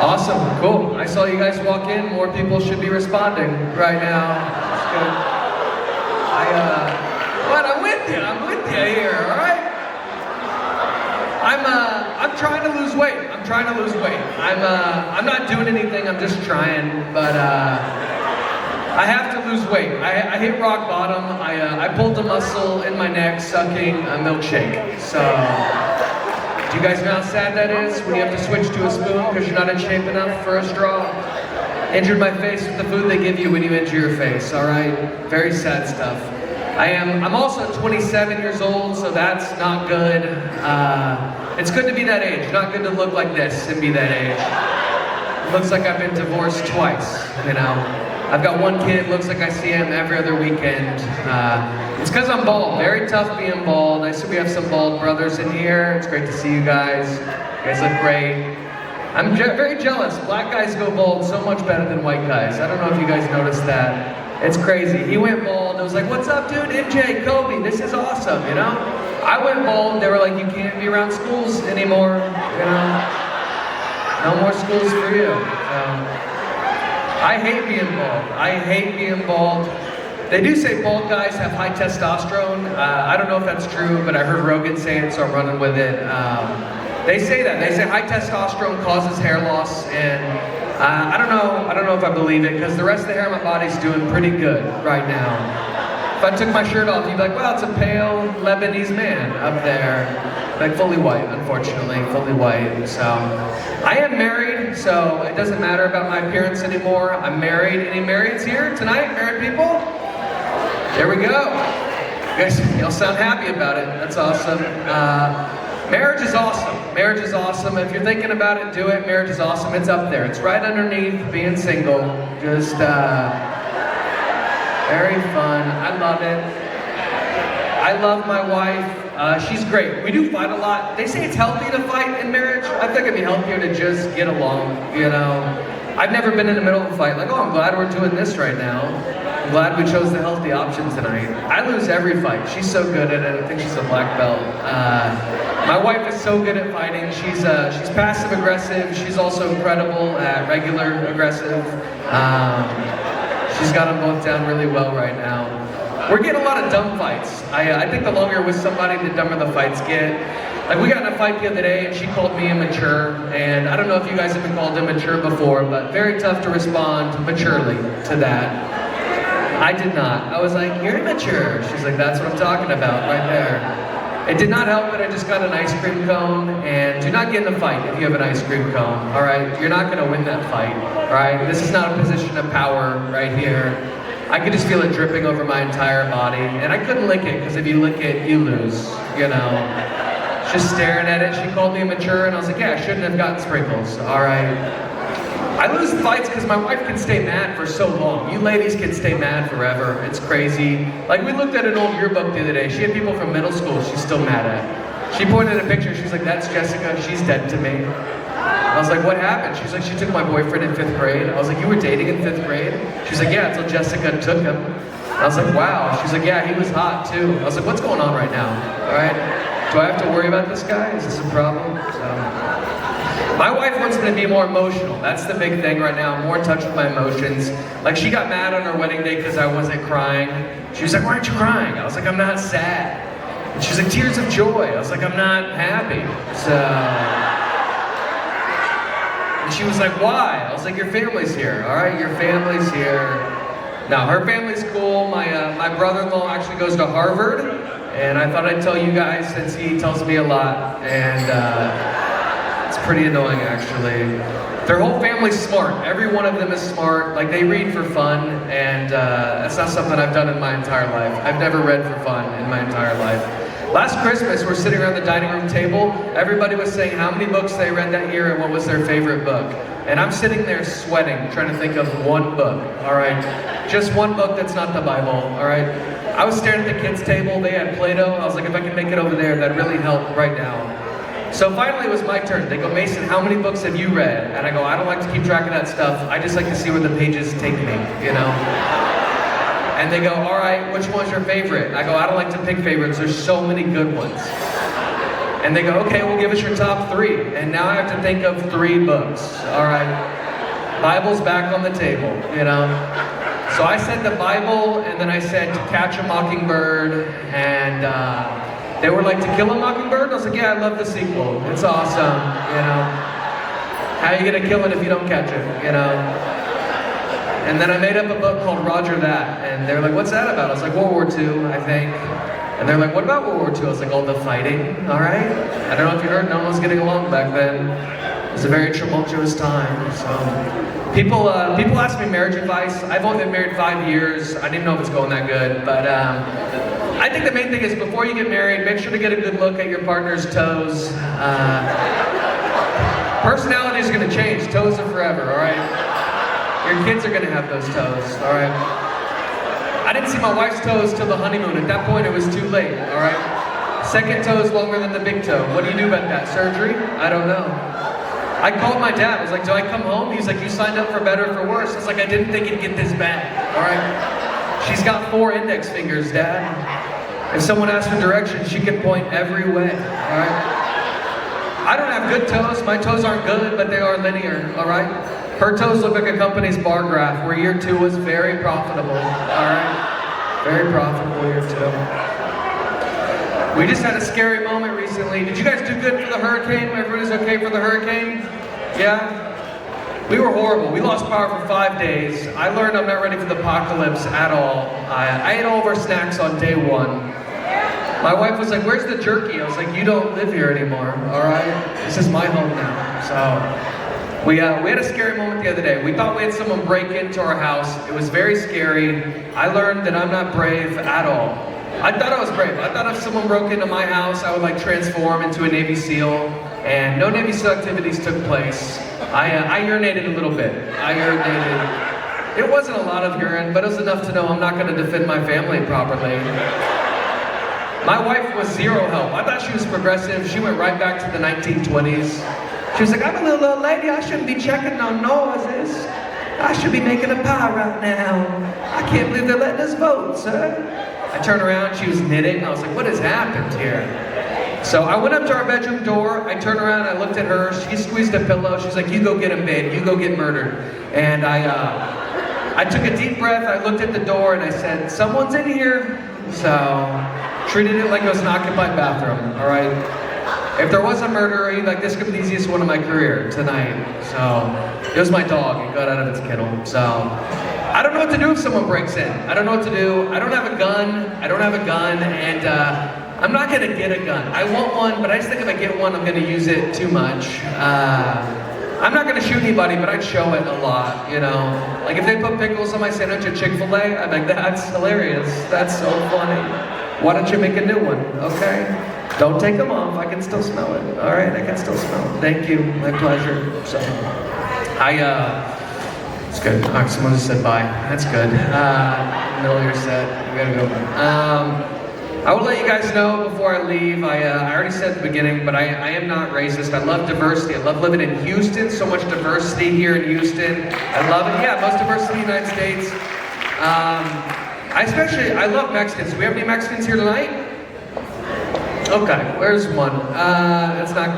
Awesome, cool. I saw you guys walk in. More people should be responding right now. That's good. But I'm with you here, all right? I'm trying to lose weight. I'm not doing anything, I'm just trying, but I have to lose weight. I hit rock bottom. I pulled a muscle in my neck sucking a milkshake. So, do you guys know how sad that is when you have to switch to a spoon because you're not in shape enough for a straw? Injured my face with the food they give you when you injure your face, all right? Very sad stuff. I'm also 27 years old, so that's not good. It's good to be that age, not good to look like this and be that age. It looks like I've been divorced twice, you know. I've got one kid, looks like I see him every other weekend. It's because I'm bald, very tough being bald. I see we have some bald brothers in here. It's great to see you guys. You guys look great. I'm very jealous. Black guys go bald so much better than white guys. I don't know if you guys noticed that. It's crazy. He went bald. I was like, what's up, dude? MJ, Kobe, this is awesome, you know? I went bald. They were like, you can't be around schools anymore, you know? No more schools for you. I hate being bald. They do say bald guys have high testosterone. I don't know if that's true, but I heard Rogan say it, so I'm running with it. They say that. They say high testosterone causes hair loss, and I don't know if I believe it, because the rest of the hair on my body's doing pretty good right now. If I took my shirt off, you'd be like, well, it's a pale Lebanese man up there. Like fully white, unfortunately, fully white. So, I am married, so it doesn't matter about my appearance anymore. I'm married. Any marrieds here tonight? Married people? There we go. You guys, y'all sound happy about it. That's awesome. Marriage is awesome. Marriage is awesome. If you're thinking about it, do it. Marriage is awesome. It's up there. It's right underneath being single. Just very fun. I love it. I love my wife. She's great. We do fight a lot. They say it's healthy to fight in marriage. I think it'd be healthier to just get along, you know. I've never been in the middle of a fight. Like, oh, I'm glad we're doing this right now. I'm glad we chose the healthy option tonight. I lose every fight. She's so good at it. I think she's a black belt. My wife is so good at fighting. She's passive aggressive. She's also incredible at regular aggressive. She's got them both down really well right now. We're getting a lot of dumb fights. I think the longer with somebody, the dumber the fights get. Like, we got in a fight the other day and she called me immature, and I don't know if you guys have been called immature before, but very tough to respond maturely to that. I did not. I was like, you're immature. She's like, that's what I'm talking about right there. It did not help that I just got an ice cream cone, and do not get in a fight if you have an ice cream cone, all right? You're not gonna win that fight, all right? This is not a position of power right here. I could just feel it dripping over my entire body, and I couldn't lick it, because if you lick it, you lose, you know? Just staring at it, she called me immature, and I was like, yeah, I shouldn't have gotten sprinkles, all right? I lose fights because my wife can stay mad for so long. You ladies can stay mad forever. It's crazy. Like, we looked at an old yearbook the other day. She had people from middle school she's still mad at. She pointed at a picture. She's like, that's Jessica. She's dead to me. I was like, what happened? She's like, she took my boyfriend in 5th grade. I was like, you were dating in 5th grade? She's like, yeah, until Jessica took him. I was like, wow. She's like, yeah, he was hot too. I was like, what's going on right now? All right? Do I have to worry about this guy? Is this a problem? My wife wants me to be more emotional. That's the big thing right now. I'm more in touch with my emotions. Like, she got mad on her wedding day because I wasn't crying. She was like, why aren't you crying? I was like, I'm not sad. And she's like, tears of joy. I was like, I'm not happy. So, and she was like, why? I was like, your family's here, all right? Your family's here. Now, her family's cool. My brother-in-law actually goes to Harvard, and I thought I'd tell you guys since he tells me a lot, and it's pretty annoying, actually. Their whole family's smart. Every one of them is smart. Like, they read for fun, and that's not something I've done in my entire life. I've never read for fun in my entire life. Last Christmas, we're sitting around the dining room table. Everybody was saying how many books they read that year and what was their favorite book. And I'm sitting there sweating, trying to think of one book, all right? Just one book that's not the Bible, all right? I was staring at the kids' table. They had Play-Doh. I was like, if I can make it over there, that'd really help right now. So finally it was my turn. They go, Mason, how many books have you read? And I go, I don't like to keep track of that stuff. I just like to see where the pages take me, you know? And they go, all right, which one's your favorite? I go, I don't like to pick favorites. There's so many good ones. And they go, okay, well, give us your top 3. And now I have to think of 3 books, all right? Bible's back on the table, you know? So I said the Bible, and then I said To Catch a Mockingbird, and they were like, To Kill a Mockingbird? I was like, yeah, I love the sequel. It's awesome, you know? How are you gonna kill it if you don't catch it, you know? And then I made up a book called Roger That, and they're like, what's that about? I was like, World War II, I think. And they're like, what about World War II? I was like, all the fighting, all right? I don't know if you heard, no one was getting along back then. It was a very tumultuous time, so. People ask me marriage advice. I've only been married 5 years. I didn't know if it's going that good, but I think the main thing is before you get married, make sure to get a good look at your partner's toes. Personality is gonna change, toes are forever, all right? Your kids are gonna have those toes, all right? I didn't see my wife's toes till the honeymoon. At that point, it was too late, all right? Second toe is longer than the big toe. What do you do about that? Surgery? I don't know. I called my dad. I was like, do I come home? He's like, you signed up for better or for worse. I was like, I didn't think it'd get this bad, all right? She's got 4 index fingers, Dad. If someone asks for directions, she can point every way, all right? I don't have good toes. My toes aren't good, but they are linear, all right? Her toes look like a company's bar graph, where year 2 was very profitable, all right? Very profitable year 2. We just had a scary moment recently. Did you guys do good for the hurricane? Everybody's okay for the hurricane? Yeah? We were horrible. We lost power for 5 days. I learned I'm not ready for the apocalypse at all. I ate all of our snacks on day 1. My wife was like, where's the jerky? I was like, you don't live here anymore, all right? This is my home now, so. We had a scary moment the other day. We thought we had someone break into our house. It was very scary. I learned that I'm not brave at all. I thought I was brave. I thought if someone broke into my house, I would like transform into a Navy SEAL, and no Navy SEAL activities took place. I urinated a little bit. I urinated. It wasn't a lot of urine, but it was enough to know I'm not gonna defend my family properly. My wife was zero help. I thought she was progressive. She went right back to the 1920s. She was like, I'm a little old lady. I shouldn't be checking on noises. I should be making a pie right now. I can't believe they're letting us vote, sir. I turned around, she was knitting. I was like, what has happened here? So I went up to our bedroom door. I turned around, I looked at her. She squeezed a pillow. She's like, you go get him, babe. You go get murdered. And I took a deep breath. I looked at the door and I said, someone's in here. So treated it like it was an occupied bathroom, all right? If there was a murderer, like this could be the easiest one of my career tonight. So it was my dog. It got out of its kennel. So I don't know what to do if someone breaks in. I don't know what to do. I don't have a gun. And I'm not gonna get a gun. I want one, but I just think if I get one, I'm gonna use it too much. I'm not gonna shoot anybody, but I'd show it a lot, you know? Like if they put pickles on my sandwich at Chick-fil-A, I'm like, that's hilarious. That's so funny. Why don't you make a new one, okay? Don't take them off, I can still smell it. All right, I can still smell it. Thank you, my pleasure. So, it's good. All right, someone just said bye. That's good. Middle of your set, we gotta go. I will let you guys know before I leave. I already said at the beginning, but I am not racist. I love diversity. I love living in Houston. So much diversity here in Houston. I love it. Yeah, most diversity in the United States. I love Mexicans. Do we have any Mexicans here tonight? Okay, where's one?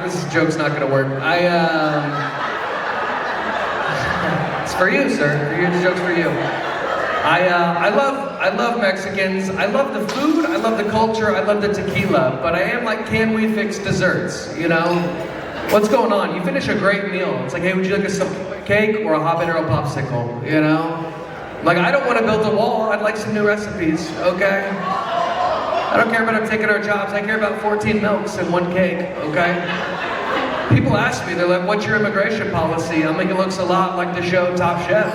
This joke's not gonna work. It's for you, sir. This joke's for you. I love Mexicans. I love the food. I love the culture. I love the tequila. But I am like, can we fix desserts? You know, what's going on? You finish a great meal. It's like, hey, would you like a cake or a habanero popsicle? You know, like I don't want to build a wall. I'd like some new recipes. Okay. I don't care about them taking our jobs. I care about 14 milks and 1 cake, okay? People ask me, they're like, what's your immigration policy? I'm like, it looks a lot like the show Top Chef.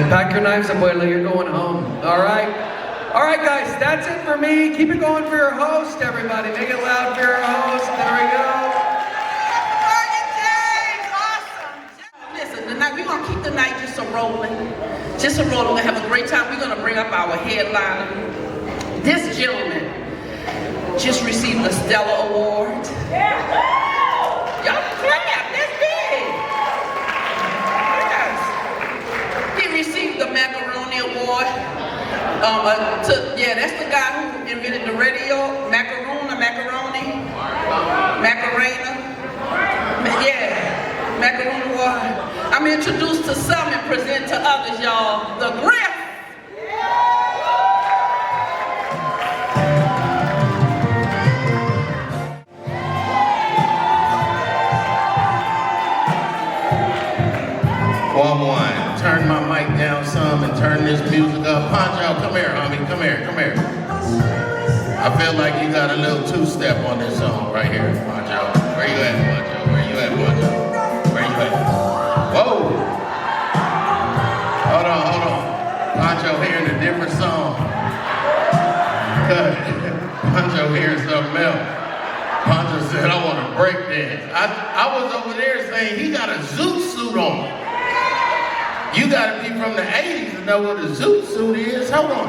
Pack your knives, abuela, you're going home. All right? All right, guys, that's it for me. Keep it going for your host, everybody. Make it loud for your host. There we go. Listen, tonight we're gonna keep the night just a rolling. Just a rolling. We're gonna have a great time. We're gonna bring up our headliner. This gentleman just received the Stella Award. Y'all clap, that's big. Yes. He received the Macaroni Award. That's the guy who invented the radio, Macaroon or Macaroni? Macarena. Yeah, Macaroni Award. I'm introduced to some and present to others, y'all. The Griff. One. Turn my mic down some and turn this music up. Poncho, come here, homie. Come here. I feel like you got a little two-step on this song right here, Poncho. Where you at, Poncho? Where you at? Whoa! Hold on. Poncho hearing a different song. Poncho hearing something else. Poncho said, I want to break dance. I was over there saying he got a zoot suit on. You gotta be from the 80s to know what a zoot suit is. Hold on.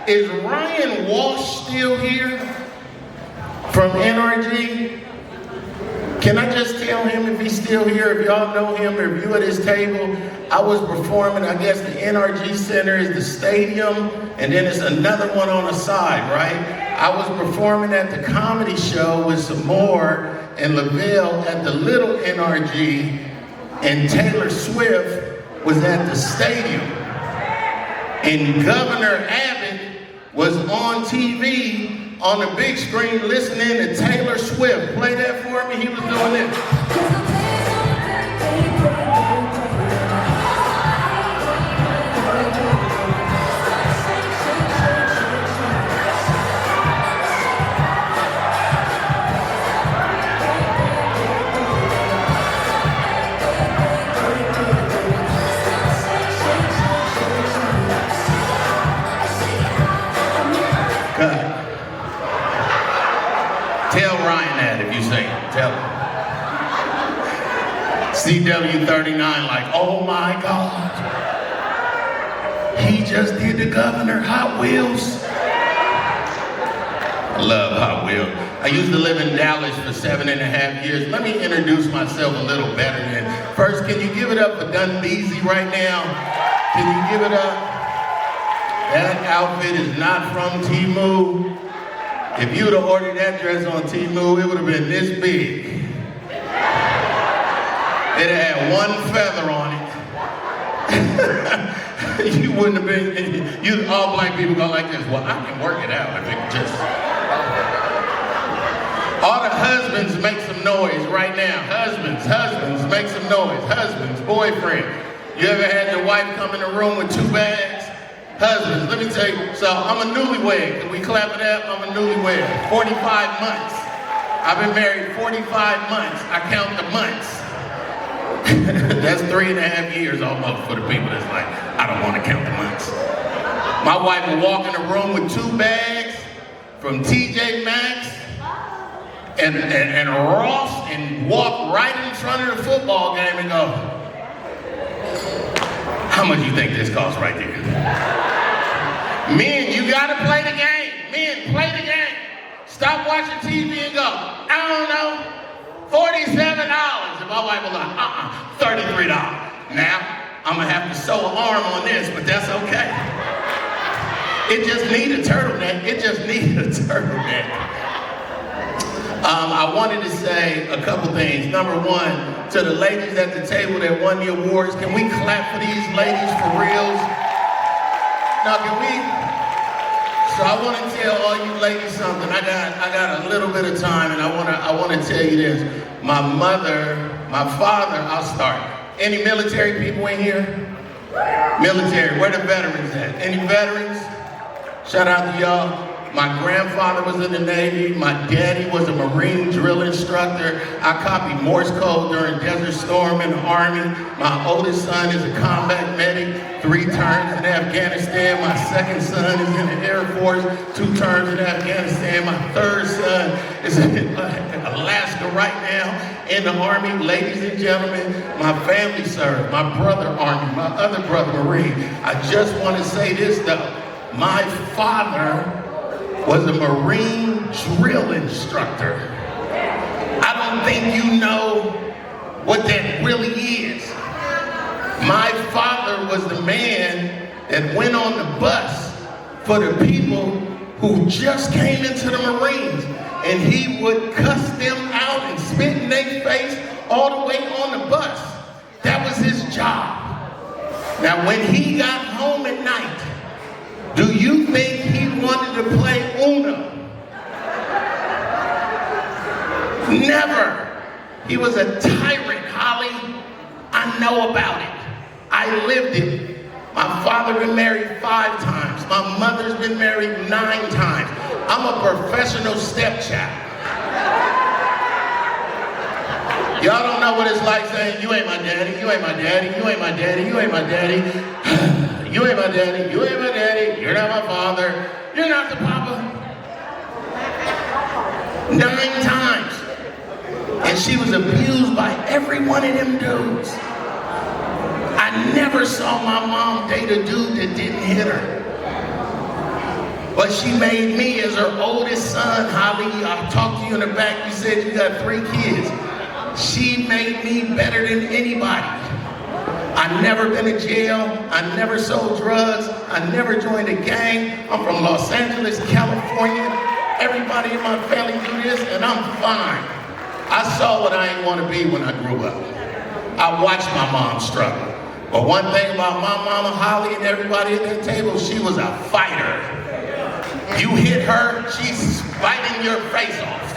Is Ryan Walsh still here from NRG? Can I just tell him if he's still here, if y'all know him or if you at his table? I was performing, I guess the NRG Center is the stadium, and then it's another one on the side, right? I was performing at the comedy show with some more in LaVille at the little NRG, and Taylor Swift was at the stadium, and Governor Abbott was on TV on the big screen listening to Taylor Swift. Play that for me. He was doing this. Tell Ryan that if you say it. Tell him. CW39 like, oh my God. He just did the governor Hot Wheels. I love Hot Wheels. I used to live in Dallas for 7.5 years. Let me introduce myself a little better then. First, can you give it up for Dundeezy right now? Can you give it up? That outfit is not from Temu. If you'd have ordered that dress on Temu, it would have been this big. It had one feather on it. You wouldn't have been, all black people go like this. Well, I can work it out if it just. All the husbands make some noise right now. Husbands, make some noise. Husbands, boyfriend. You ever had your wife come in the room with 2 bags? Husbands, let me tell you, so I'm a newlywed. Can we clap it up? I'm a newlywed. 45 months. I've been married 45 months. I count the months. That's 3.5 years almost for the people that's like, I don't want to count the months. My wife will walk in the room with 2 bags from TJ Maxx and Ross and walk right in front of the football game and go, how much do you think this costs right there? Men, you gotta play the game. Men, play the game. Stop watching TV and go, I don't know, $47. And my wife was like, $33. Now, I'm gonna have to sew an arm on this, but that's okay. It just needs a turtleneck. I wanted to say a couple things. Number one, to the ladies at the table that won the awards, can we clap for these ladies for reals? Now, can we? So I want to tell all you ladies something. I got a little bit of time, and I want to tell you this. My mother, my father. I'll start. Any military people in here? Military. Where the veterans at? Any veterans? Shout out to y'all. My grandfather was in the Navy. My daddy was a Marine drill instructor. I copied Morse code during Desert Storm in the Army. My oldest son is a combat medic, 3 terms in Afghanistan. My second son is in the Air Force, 2 terms in Afghanistan. My third son is in Alaska right now in the Army. Ladies and gentlemen, my family served. My brother Army, my other brother Marine. I just want to say this though. My father was a Marine drill instructor. I don't think you know what that really is. My father was the man that went on the bus for the people who just came into the Marines, and he would cuss them out and spit in their face all the way on the bus. That was his job. Now when he got home at night, do you think he wanted to play Uno? Never. He was a tyrant, Holly. I know about it. I lived it. My father been married 5 times. My mother's been married 9 times. I'm a professional stepchild. Y'all don't know what it's like saying, you ain't my daddy, you ain't my daddy, you ain't my daddy, you ain't my daddy. You ain't my daddy, you ain't my daddy, you're not my father, you're not the papa. 9 times. And she was abused by every one of them dudes. I never saw my mom date a dude that didn't hit her. But she made me as her oldest son, Holly. I talked to you in the back, you said you got 3 kids. She made me better than anybody. I've never been to jail, I never sold drugs, I never joined a gang. I'm from Los Angeles, California. Everybody in my family do this and I'm fine. I saw what I didn't want to be when I grew up. I watched my mom struggle. But one thing about my mama, Holly, and everybody at that table, she was a fighter. You hit her, she's fighting your face off.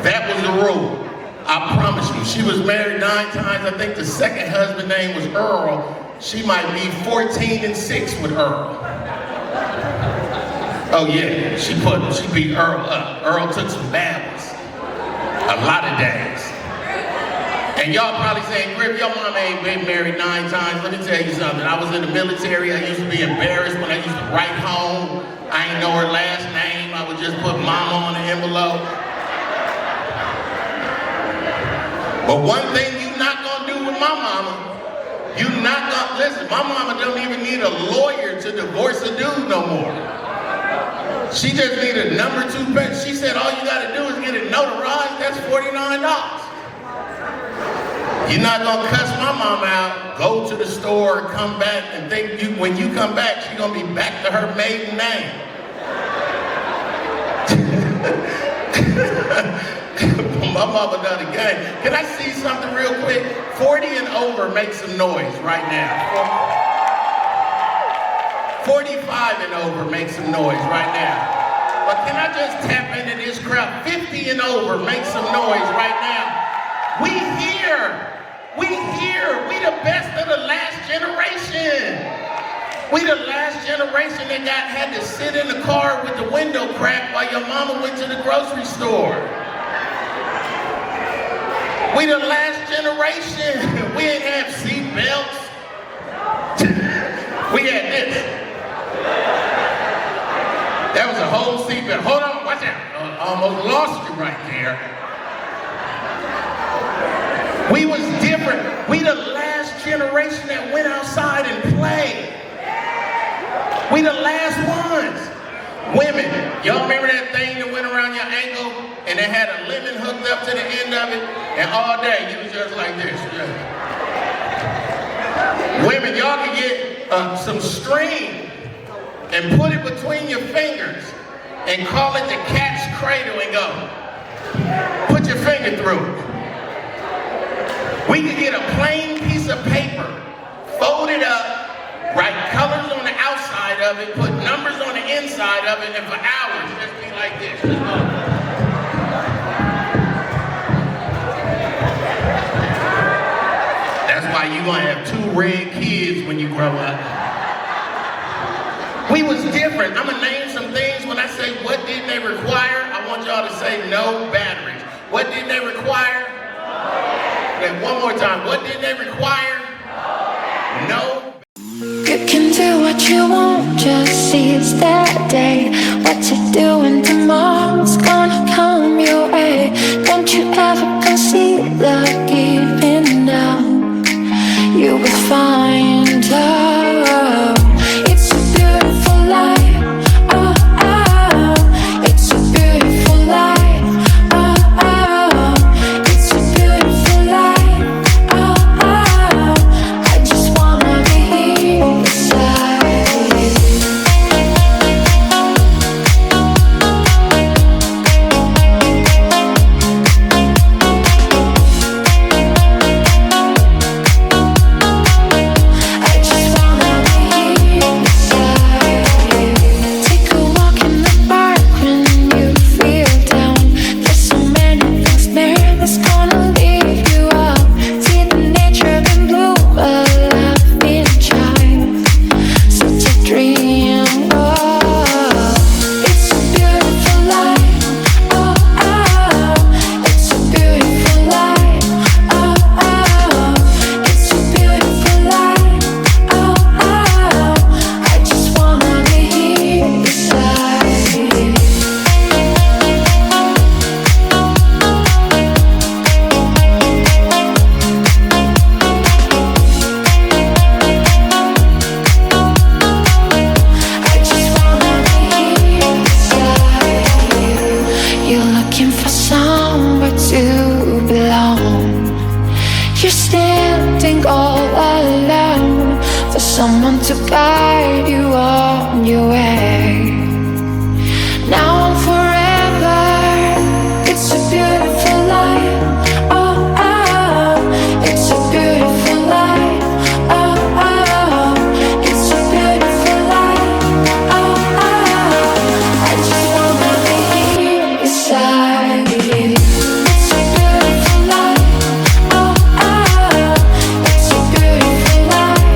That was the rule. I promise you, she was married 9 times. I think the second husband name was Earl. She might be 14 and 6 with Earl. Oh yeah, she beat Earl up. Earl took some bad ones. A lot of days. And y'all probably saying, Griff, your mama ain't been married 9 times. Let me tell you something. I was in the military. I used to be embarrassed when I used to write home. I ain't know her last name. I would just put mama on the envelope. But one thing you're not gonna do with my mama, you're not gonna, listen, my mama don't even need a lawyer to divorce a dude no more. She just need a number 2 pen. She said all you gotta do is get it notarized, that's $49. You're not gonna cuss my mama out, go to the store, come back, and think when you come back, she's gonna be back to her maiden name. My mama done a game. Can I see something real quick? 40 and over, make some noise right now. 45 and over, make some noise right now. But can I just tap into this crowd? 50 and over, make some noise right now. We here. We the best of the last generation. We the last generation that had to sit in the car with the window cracked while your mama went to the grocery store. We the last generation. We didn't have seat belts. We had this. That was a whole seat belt. Hold on, watch out. I almost lost you right there. We was different. We the last generation that went outside and played. We the last ones. Women, y'all remember that thing that went around your ankle and it had a lemon hooked up to the end of it, and all day you was just like this. Yeah. Women, y'all can get some string and put it between your fingers and call it the cat's cradle and go. Put your finger through it. We could get a plain piece of paper, fold it up, write colors on the outside of it, put numbers on the inside of it, and for hours just be like this. That's why you're gonna have 2 red kids when you grow up. We was different. I'm gonna name some things. When I say, what didn't they require? I want y'all to say no batteries. What didn't they require? Okay, one more time. What didn't they require? No. You can do what you want, just seize that day. What you're doing tomorrow's gonna come your way. Don't you ever consider giving up. You will find love. It's a beautiful life. Oh, oh. It's a beautiful life. Oh, oh. It's a beautiful life. Oh, oh. I just wanna be here beside someone to guide you on your way. Now and forever, it's a beautiful life. Oh, oh, it's a beautiful life. Oh, oh, it's a beautiful life. Oh, oh, I just wanna be here beside you. It's a beautiful life. Oh, oh, it's a beautiful life.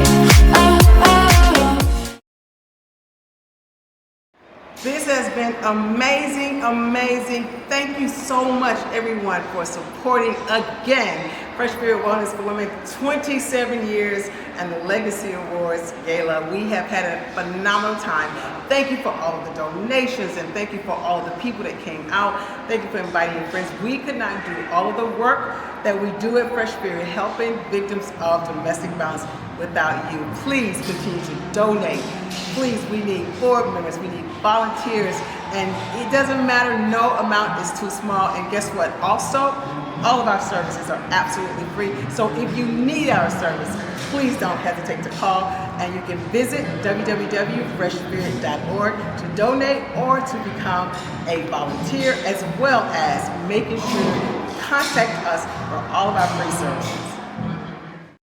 This has been amazing, amazing. Thank you so much, everyone, for supporting again Fresh Spirit Wellness for Women, 27 years, and the Legacy Awards Gala. We have had a phenomenal time. Thank you for all of the donations, and thank you for all of the people that came out. Thank you for inviting your friends. We could not do all of the work that we do at Fresh Spirit, helping victims of domestic violence, without you. Please continue to donate. Please, we need board members, we need volunteers, and it doesn't matter, no amount is too small. And guess what? Also, all of our services are absolutely free. So if you need our service, please don't hesitate to call, and you can visit www.freshspirit.org to donate or to become a volunteer, as well as making sure you contact us for all of our free services.